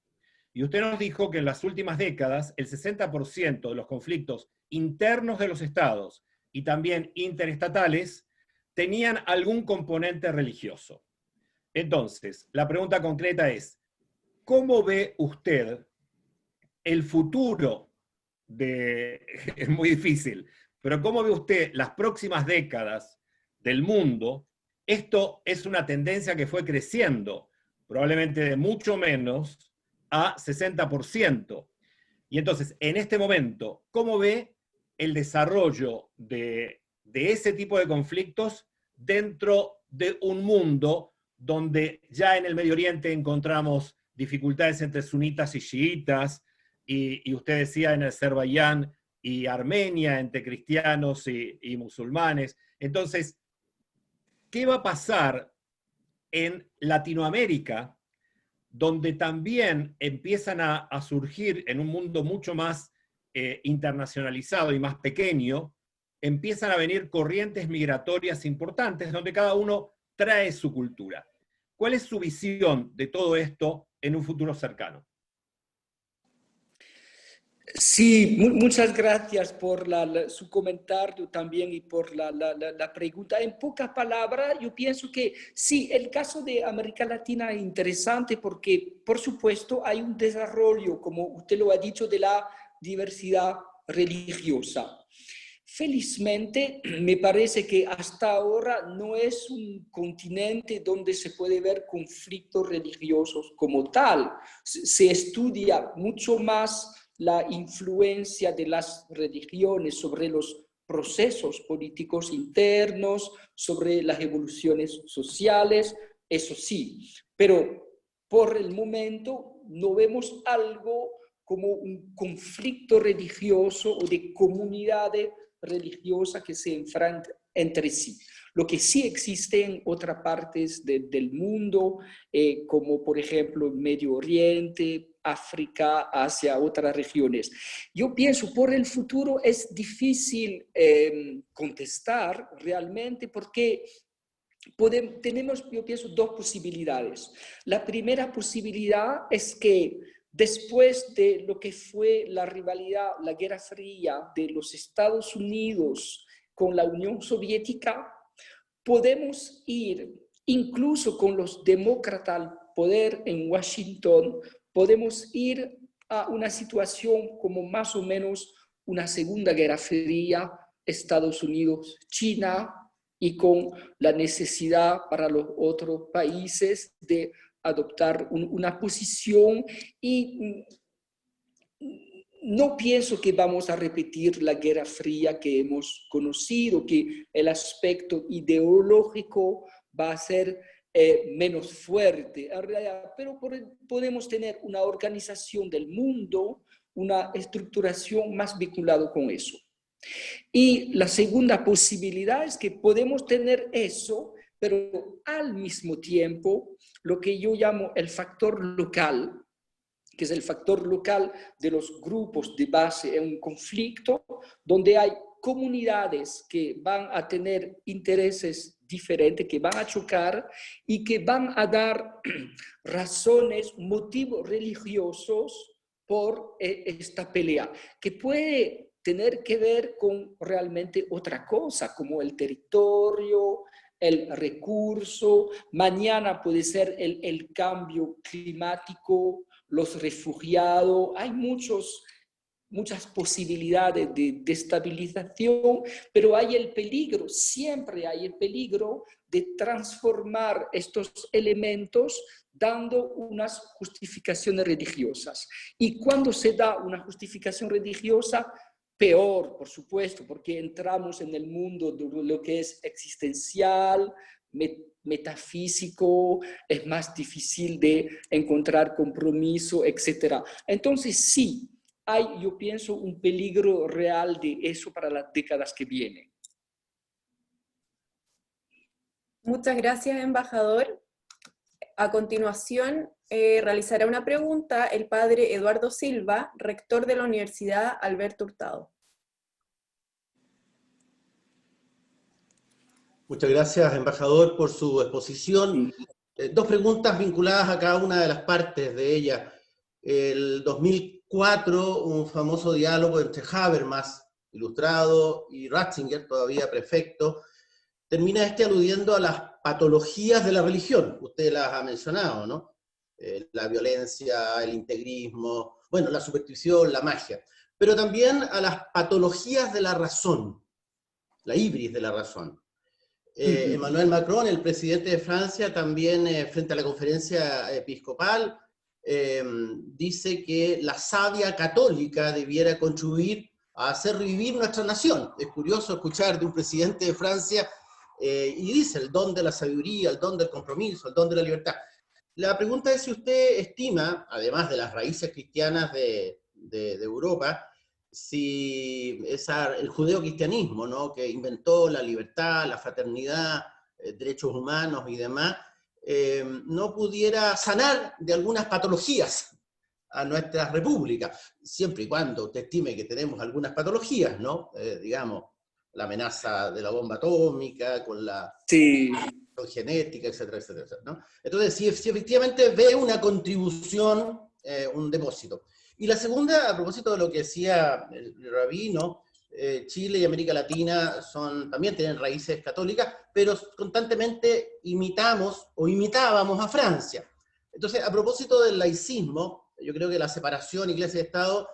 [SPEAKER 6] Y usted nos dijo que en las últimas décadas el 60% de los conflictos internos de los estados y también interestatales tenían algún componente religioso. Entonces, la pregunta concreta es, ¿cómo ve usted el futuro es muy difícil, pero cómo ve usted las próximas décadas del mundo? Esto es una tendencia que fue creciendo, probablemente de mucho menos a 60%. Y entonces, en este momento, ¿cómo ve el desarrollo de ese tipo de conflictos dentro de un mundo donde ya en el Medio Oriente encontramos dificultades entre sunitas y chiitas, y usted decía en Azerbaiyán y Armenia, entre cristianos y musulmanes? Entonces, ¿qué va a pasar en Latinoamérica, donde también empiezan a surgir en un mundo mucho más internacionalizado y más pequeño, empiezan a venir corrientes migratorias importantes, donde cada uno trae su cultura? ¿Cuál es su visión de todo esto en un futuro cercano?
[SPEAKER 3] Sí, muchas gracias por su comentario también y por la pregunta. En pocas palabras, yo pienso que sí, el caso de América Latina es interesante porque, por supuesto, hay un desarrollo, como usted lo ha dicho, de la diversidad religiosa. Felizmente, me parece que hasta ahora no es un continente donde se puede ver conflictos religiosos como tal. Se estudia mucho más la influencia de las religiones sobre los procesos políticos internos, sobre las evoluciones sociales, eso sí, pero por el momento no vemos algo como un conflicto religioso o de comunidades religiosas que se enfrentan entre sí. Lo que sí existe en otras partes del mundo, como por ejemplo Medio Oriente, África, Asia, otras regiones. Yo pienso, por el futuro es difícil contestar realmente porque tenemos, yo pienso, dos posibilidades. La primera posibilidad es que después de lo que fue la rivalidad, la Guerra Fría de los Estados Unidos con la Unión Soviética, podemos ir, incluso con los demócratas al poder en Washington, podemos ir a una situación como más o menos una Segunda Guerra Fría, Estados Unidos, China, y con la necesidad para los otros países de adoptar una posición. Y no pienso que vamos a repetir la Guerra Fría que hemos conocido, que el aspecto ideológico va a ser menos fuerte, en realidad, pero podemos tener una organización del mundo, una estructuración más vinculada con eso. Y la segunda posibilidad es que podemos tener eso, pero al mismo tiempo lo que yo llamo el factor local, que es el factor local de los grupos de base en un conflicto, donde hay comunidades que van a tener intereses diferentes, que van a chocar y que van a dar razones, motivos religiosos por esta pelea, que puede tener que ver con realmente otra cosa, como el territorio, el recurso, mañana puede ser el cambio climático, los refugiados, hay muchas posibilidades de destabilización, pero hay el peligro, siempre hay el peligro de transformar estos elementos dando unas justificaciones religiosas. Y cuando se da una justificación religiosa, peor, por supuesto, porque entramos en el mundo de lo que es existencial, metafísico, es más difícil de encontrar compromiso, etc. Entonces sí, hay, yo pienso, un peligro real de eso para las décadas que vienen.
[SPEAKER 1] Muchas gracias, embajador. A continuación, realizará una pregunta el padre Eduardo Silva, rector de la Universidad Alberto Hurtado.
[SPEAKER 7] Muchas gracias, embajador, por su exposición. Dos preguntas vinculadas a cada una de las partes de ella. El 2004, un famoso diálogo entre Habermas, ilustrado, y Ratzinger, todavía prefecto, termina aludiendo a las patologías de la religión. Usted las ha mencionado, ¿no? La violencia, el integrismo, bueno, la superstición, la magia. Pero también a las patologías de la razón, la ibris de la razón. Emmanuel Macron, el presidente de Francia, también frente a la conferencia episcopal, dice que la savia católica debiera contribuir a hacer revivir nuestra nación. Es curioso escuchar de un presidente de Francia y dice el don de la sabiduría, el don del compromiso, el don de la libertad. La pregunta es si usted estima, además de las raíces cristianas de Europa, si el judeocristianismo, ¿no?, que inventó la libertad, la fraternidad, derechos humanos y demás, no pudiera sanar de algunas patologías a nuestra república, siempre y cuando usted estime que tenemos algunas patologías, ¿no? Digamos, la amenaza de la bomba atómica, con la genética, etcétera, etcétera, ¿no? Entonces, si efectivamente ve una contribución, un depósito. Y la segunda, a propósito de lo que decía el rabino, Chile y América Latina también tienen raíces católicas, pero constantemente imitamos o imitábamos a Francia. Entonces, a propósito del laicismo, yo creo que la separación Iglesia y Estado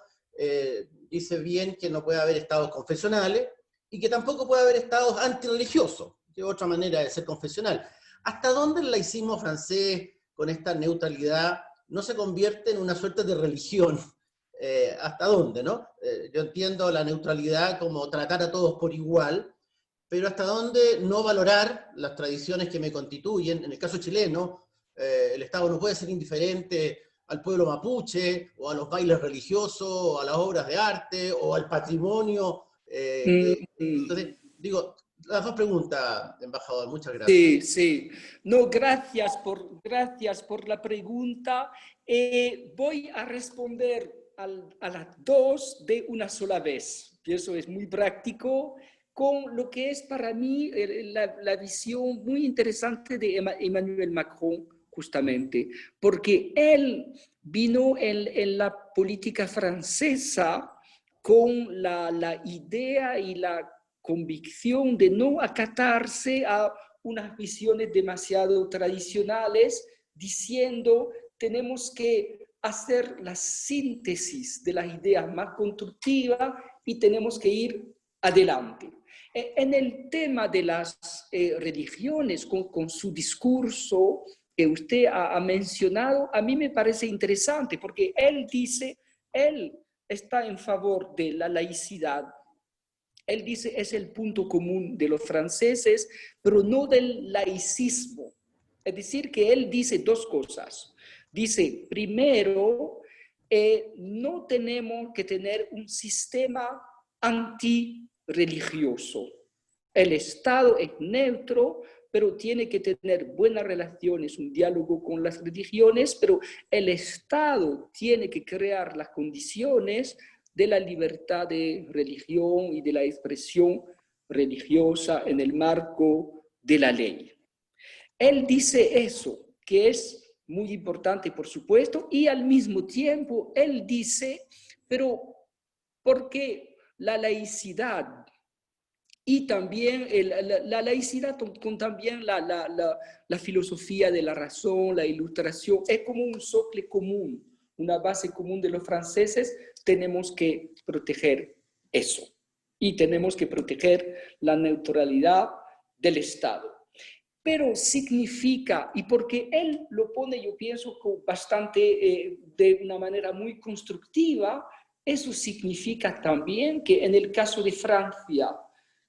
[SPEAKER 7] dice bien que no puede haber estados confesionales y que tampoco puede haber estados antirreligiosos, que es otra manera de ser confesional. ¿Hasta dónde el laicismo francés, con esta neutralidad, no se convierte en una suerte de religión? ¿Hasta dónde, no? Yo entiendo la neutralidad como tratar a todos por igual, pero ¿hasta dónde no valorar las tradiciones que me constituyen? En el caso chileno, el Estado no puede ser indiferente al pueblo mapuche, o a los bailes religiosos, o a las obras de arte, o al patrimonio. Entonces, digo, las dos preguntas, embajador, muchas gracias.
[SPEAKER 3] Sí, sí. No, gracias por la pregunta. Voy a responder a las dos de una sola vez. Y eso es muy práctico, con lo que es para mí la visión muy interesante de Emmanuel Macron, justamente, porque él vino en la política francesa con la idea y la convicción de no acatarse a unas visiones demasiado tradicionales, diciendo tenemos que hacer la síntesis de las ideas más constructivas y tenemos que ir adelante. En el tema de las religiones, con su discurso que usted ha mencionado, a mí me parece interesante, porque él dice, él está en favor de la laicidad. Él dice, es el punto común de los franceses, pero no del laicismo. Es decir, que él dice dos cosas. Dice, primero, no tenemos que tener un sistema antirreligioso. El Estado es neutro, pero tiene que tener buenas relaciones, un diálogo con las religiones, pero el Estado tiene que crear las condiciones de la libertad de religión y de la expresión religiosa en el marco de la ley. Él dice eso, que es muy importante, por supuesto, y al mismo tiempo él dice, pero ¿por qué la laicidad? Y también la laicidad con también la filosofía de la razón, la ilustración, es como un socle común, una base común de los franceses. Tenemos que proteger eso y tenemos que proteger la neutralidad del Estado. Pero significa, y porque él lo pone, yo pienso, bastante, de una manera muy constructiva, eso significa también que en el caso de Francia,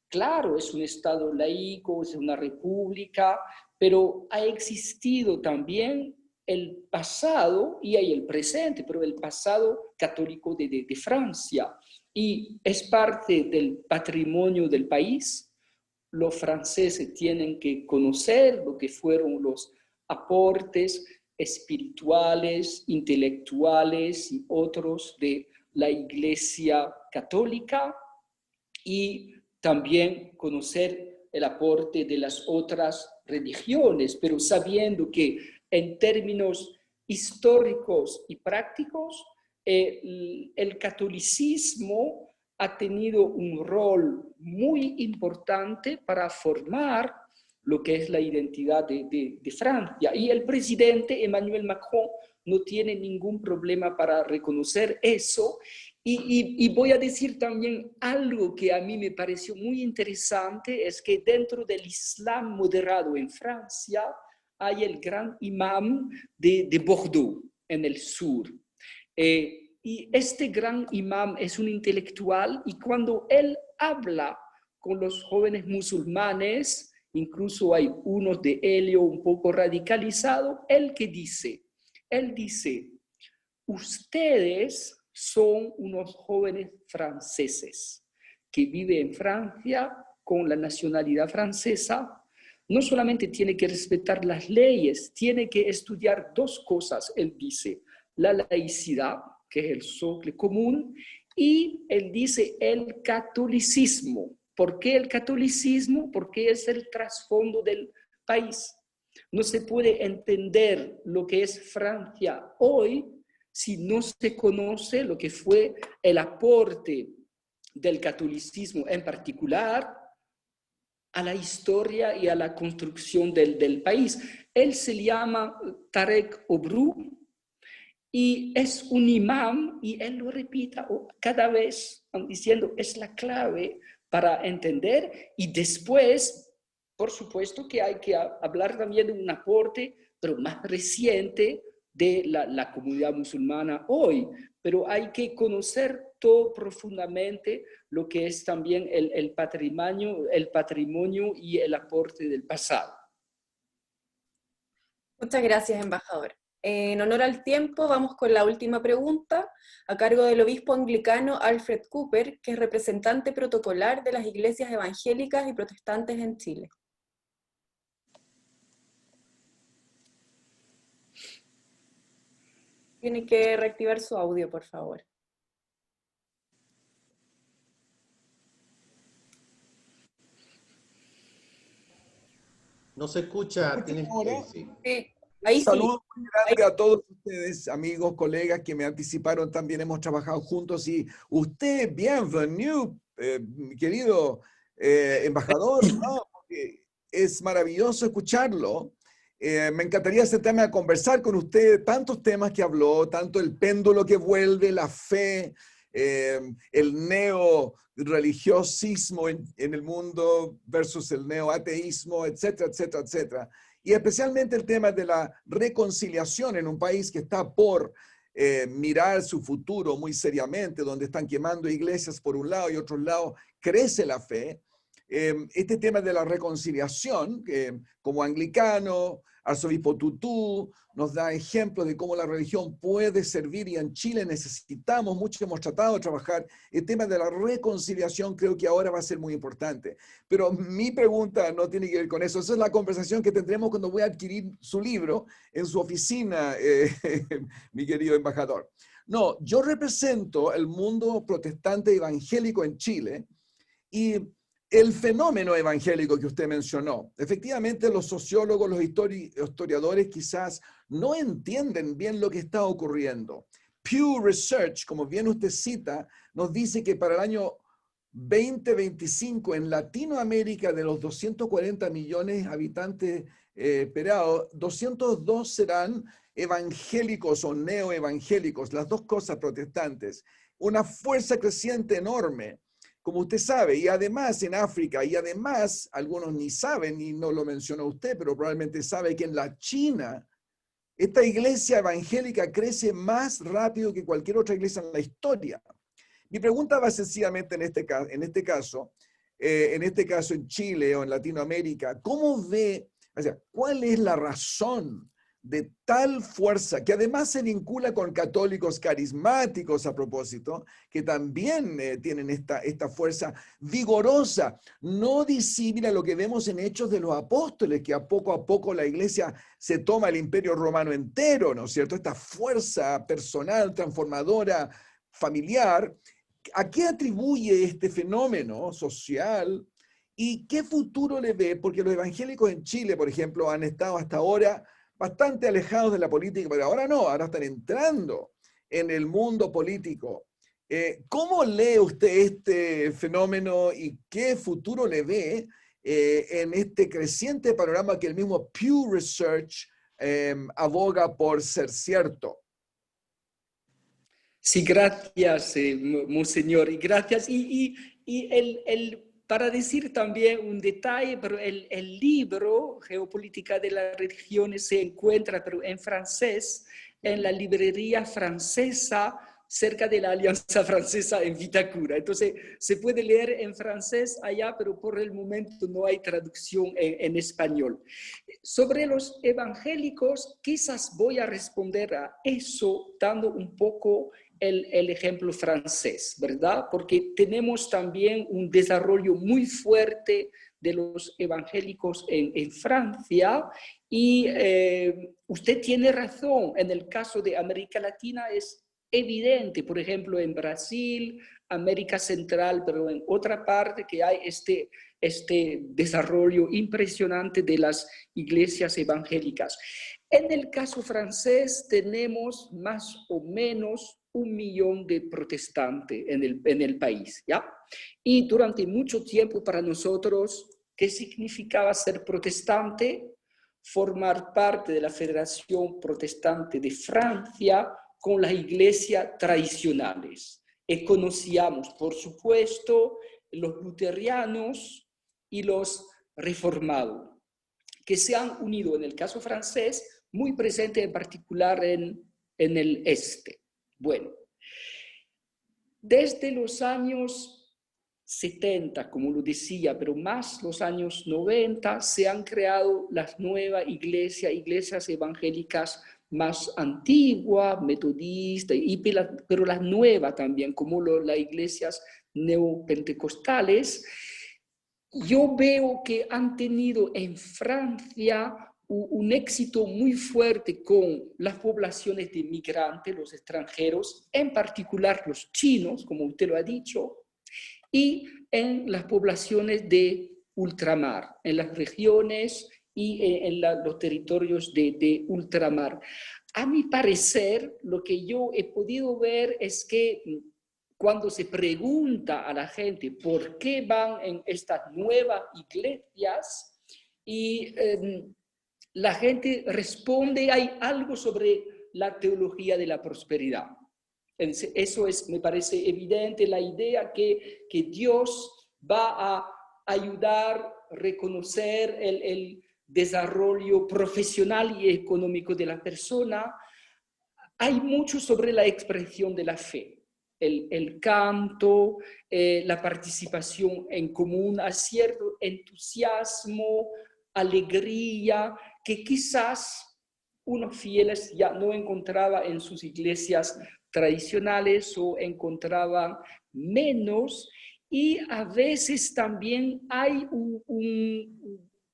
[SPEAKER 3] claro, es un Estado laico, es una república, pero ha existido también el pasado y hay el presente, pero el pasado católico de Francia. Y es parte del patrimonio del país. Los franceses tienen que conocer lo que fueron los aportes espirituales, intelectuales y otros de la Iglesia Católica, y también conocer el aporte de las otras religiones, pero sabiendo que en términos históricos y prácticos, el catolicismo ha tenido un rol muy importante para formar lo que es la identidad de Francia. Y el presidente Emmanuel Macron no tiene ningún problema para reconocer eso. Y voy a decir también algo que a mí me pareció muy interesante, es que dentro del Islam moderado en Francia hay el gran imam de Bordeaux, en el sur. Y este gran imam es un intelectual, y cuando él habla con los jóvenes musulmanes, incluso hay unos de Helio un poco radicalizado, él dice, ustedes son unos jóvenes franceses que viven en Francia con la nacionalidad francesa. No solamente tiene que respetar las leyes, tiene que estudiar dos cosas, él dice, la laicidad, que es el socle común, y él dice el catolicismo. ¿Por qué el catolicismo? Porque es el trasfondo del país. No se puede entender lo que es Francia hoy si no se conoce lo que fue el aporte del catolicismo, en particular a la historia y a la construcción del país. Él se llama Tarek Obrou y es un imam, y él lo repita cada vez diciendo, es la clave para entender. Y después, por supuesto que hay que hablar también de un aporte, pero más reciente, de la comunidad musulmana hoy, pero hay que conocer todo profundamente lo que es también el patrimonio y el aporte del pasado.
[SPEAKER 1] Muchas gracias, embajador. En honor al tiempo, vamos con la última pregunta, a cargo del obispo anglicano Alfred Cooper, que es representante protocolar de las iglesias evangélicas y protestantes en Chile. Tiene que reactivar su audio, por favor.
[SPEAKER 7] No se escucha. Tienes que,
[SPEAKER 1] sí. Ahí
[SPEAKER 8] Saludos muy grandes a todos ustedes, amigos, colegas que me anticiparon. También hemos trabajado juntos. Y usted, bienvenido, mi querido embajador, ¿no? Porque es maravilloso escucharlo. Me encantaría sentarme a conversar con usted tantos temas que habló, tanto el péndulo que vuelve, la fe, el neo-religiosismo en el mundo versus el neo-ateísmo, etcétera, etcétera, etcétera. Y especialmente el tema de la reconciliación en un país que está por mirar su futuro muy seriamente, donde están quemando iglesias por un lado y otro lado crece la fe. Este tema de la reconciliación, como anglicano, arzobispo Tutú nos da ejemplos de cómo la religión puede servir, y en Chile necesitamos mucho, hemos tratado de trabajar el tema de la reconciliación. Creo que ahora va a ser muy importante, pero mi pregunta no tiene que ver con eso. Esa es la conversación que tendremos cuando voy a adquirir su libro en su oficina, mi querido embajador. No, yo represento el mundo protestante evangélico en Chile, y el fenómeno evangélico que usted mencionó. Efectivamente, los sociólogos, los historiadores quizás no entienden bien lo que está ocurriendo. Pew Research, como bien usted cita, nos dice que para el año 2025 en Latinoamérica, de los 240 millones de habitantes esperados, 202 serán evangélicos o neoevangélicos, las dos cosas protestantes. Una fuerza creciente enorme, como usted sabe, y además en África, y además algunos ni saben, y no lo mencionó usted, pero probablemente sabe que en la China, esta iglesia evangélica crece más rápido que cualquier otra iglesia en la historia. Mi pregunta va sencillamente en este caso en Chile o en Latinoamérica, ¿cómo ve, o sea, cuál es la razón de tal fuerza, que además se vincula con católicos carismáticos a propósito, que también tienen esta fuerza vigorosa, no disímil a lo que vemos en Hechos de los Apóstoles, que a poco la iglesia se toma el Imperio Romano entero, ¿no es cierto? Esta fuerza personal, transformadora, familiar. ¿A qué atribuye este fenómeno social y qué futuro le ve? Porque los evangélicos en Chile, por ejemplo, han estado hasta ahora bastante alejados de la política, pero ahora no, ahora están entrando en el mundo político. ¿Cómo lee usted este fenómeno y qué futuro le ve en este creciente panorama que el mismo Pew Research aboga por ser cierto?
[SPEAKER 3] Sí, gracias, monseñor, y gracias. Para decir también un detalle, pero el libro Geopolítica de las Religiones se encuentra pero en francés en la librería francesa cerca de la Alianza Francesa en Vitacura. Entonces se puede leer en francés allá, pero por el momento no hay traducción en español. Sobre los evangélicos, quizás voy a responder a eso dando un poco el ejemplo francés, ¿verdad? Porque tenemos también un desarrollo muy fuerte de los evangélicos en Francia y usted tiene razón, en el caso de América Latina es evidente, por ejemplo, en Brasil, América Central, pero en otra parte que hay este desarrollo impresionante de las iglesias evangélicas. En el caso francés tenemos más o menos 1 millón de protestantes en el país, ¿ya? Y durante mucho tiempo para nosotros, ¿qué significaba ser protestante? Formar parte de la Federación Protestante de Francia con las iglesias tradicionales. Y conocíamos, por supuesto, los luterianos y los reformados, que se han unido en el caso francés, muy presente en particular en el este. Bueno, desde los años 70, como lo decía, pero más los años 90, se han creado las nuevas iglesias evangélicas más antiguas, metodistas, pero las nuevas también, como las iglesias neopentecostales. Yo veo que han tenido en Francia un éxito muy fuerte con las poblaciones de migrantes, los extranjeros, en particular los chinos, como usted lo ha dicho, y en las poblaciones de ultramar, en las regiones y en los territorios de ultramar. A mi parecer, lo que yo he podido ver es que cuando se pregunta a la gente por qué van en estas nuevas iglesias y la gente responde, hay algo sobre la teología de la prosperidad. Eso me parece evidente, la idea que Dios va a ayudar a reconocer el desarrollo profesional y económico de la persona. Hay mucho sobre la expresión de la fe. El canto, la participación en común, a cierto entusiasmo, alegría, que quizás unos fieles ya no encontraban en sus iglesias tradicionales o encontraban menos, y a veces también hay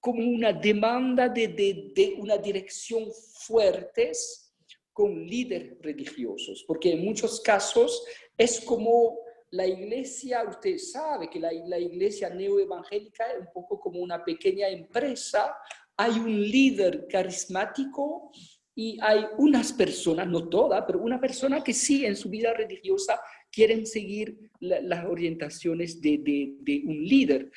[SPEAKER 3] como una demanda de una dirección fuertes con líderes religiosos, porque en muchos casos es como la iglesia, usted sabe que la iglesia neoevangélica es un poco como una pequeña empresa. Hay un líder carismático y hay unas personas, no todas, pero una persona que sí en su vida religiosa quieren seguir las orientaciones de un líder.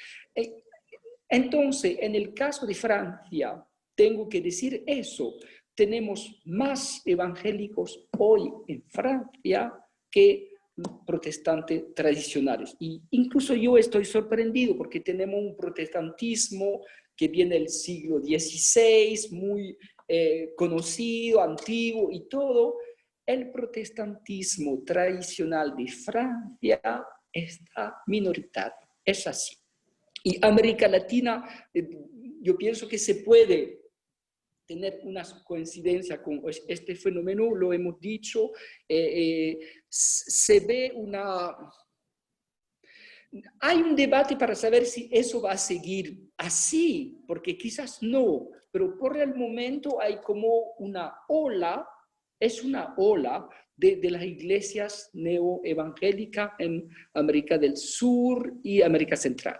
[SPEAKER 3] Entonces, en el caso de Francia, tengo que decir eso. Tenemos más evangélicos hoy en Francia que protestantes tradicionales. Y incluso yo estoy sorprendido porque tenemos un protestantismo que viene del siglo XVI, muy conocido, antiguo y todo. El protestantismo tradicional de Francia está minoritario. Es así. Y América Latina, yo pienso que se puede tener una coincidencia con este fenómeno, lo hemos dicho, se ve hay un debate para saber si eso va a seguir así, porque quizás no, pero por el momento hay como una ola, es una ola de las iglesias neoevangélicas en América del Sur y América Central.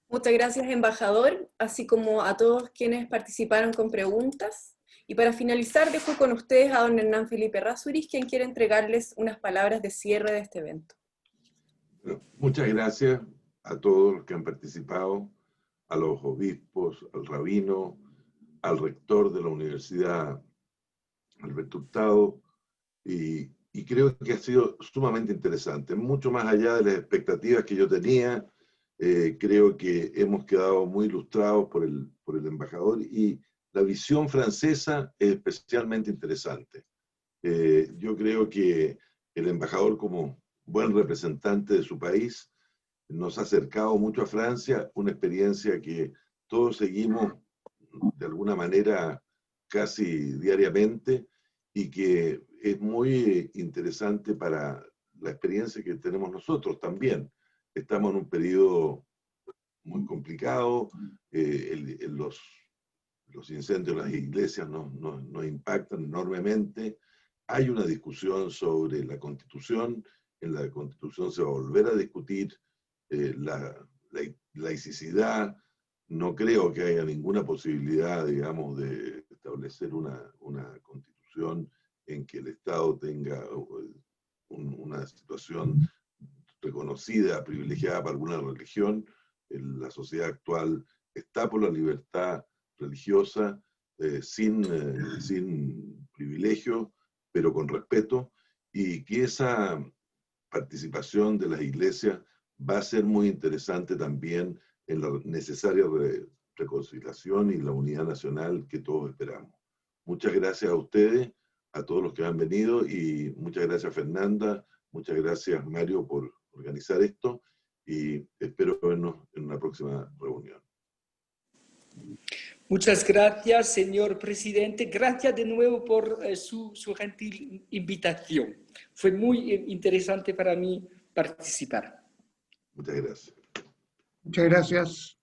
[SPEAKER 1] Muchas gracias, embajador, así como a todos quienes participaron con preguntas. Y para finalizar, dejo con ustedes a don Hernán Felipe Errázuriz, quien quiere entregarles unas palabras de cierre de este evento.
[SPEAKER 2] Bueno, muchas gracias a todos los que han participado, a los obispos, al rabino, al rector de la Universidad Alberto Hurtado, y creo que ha sido sumamente interesante, mucho más allá de las expectativas que yo tenía. Creo que hemos quedado muy ilustrados por el embajador, y la visión francesa es especialmente interesante. Yo creo que el embajador, como buen representante de su país, nos ha acercado mucho a Francia, una experiencia que todos seguimos de alguna manera casi diariamente, y que es muy interesante para la experiencia que tenemos nosotros también. Estamos en un periodo muy complicado, los incendios en las iglesias nos impactan enormemente. Hay una discusión sobre la Constitución. En la Constitución se va a volver a discutir la laicidad. No creo que haya ninguna posibilidad, digamos, de establecer una Constitución en que el Estado tenga una situación reconocida, privilegiada para alguna religión. La sociedad actual está por la libertad religiosa, sin privilegio, pero con respeto, y que esa participación de las iglesias va a ser muy interesante también en la necesaria reconciliación y la unidad nacional que todos esperamos. Muchas gracias a ustedes, a todos los que han venido, y muchas gracias, Fernanda, muchas gracias, Mario, por organizar esto, y espero vernos en una próxima reunión.
[SPEAKER 3] Muchas gracias, señor presidente. Gracias de nuevo por su gentil invitación. Fue muy interesante para mí participar.
[SPEAKER 2] Muchas gracias.
[SPEAKER 9] Muchas gracias.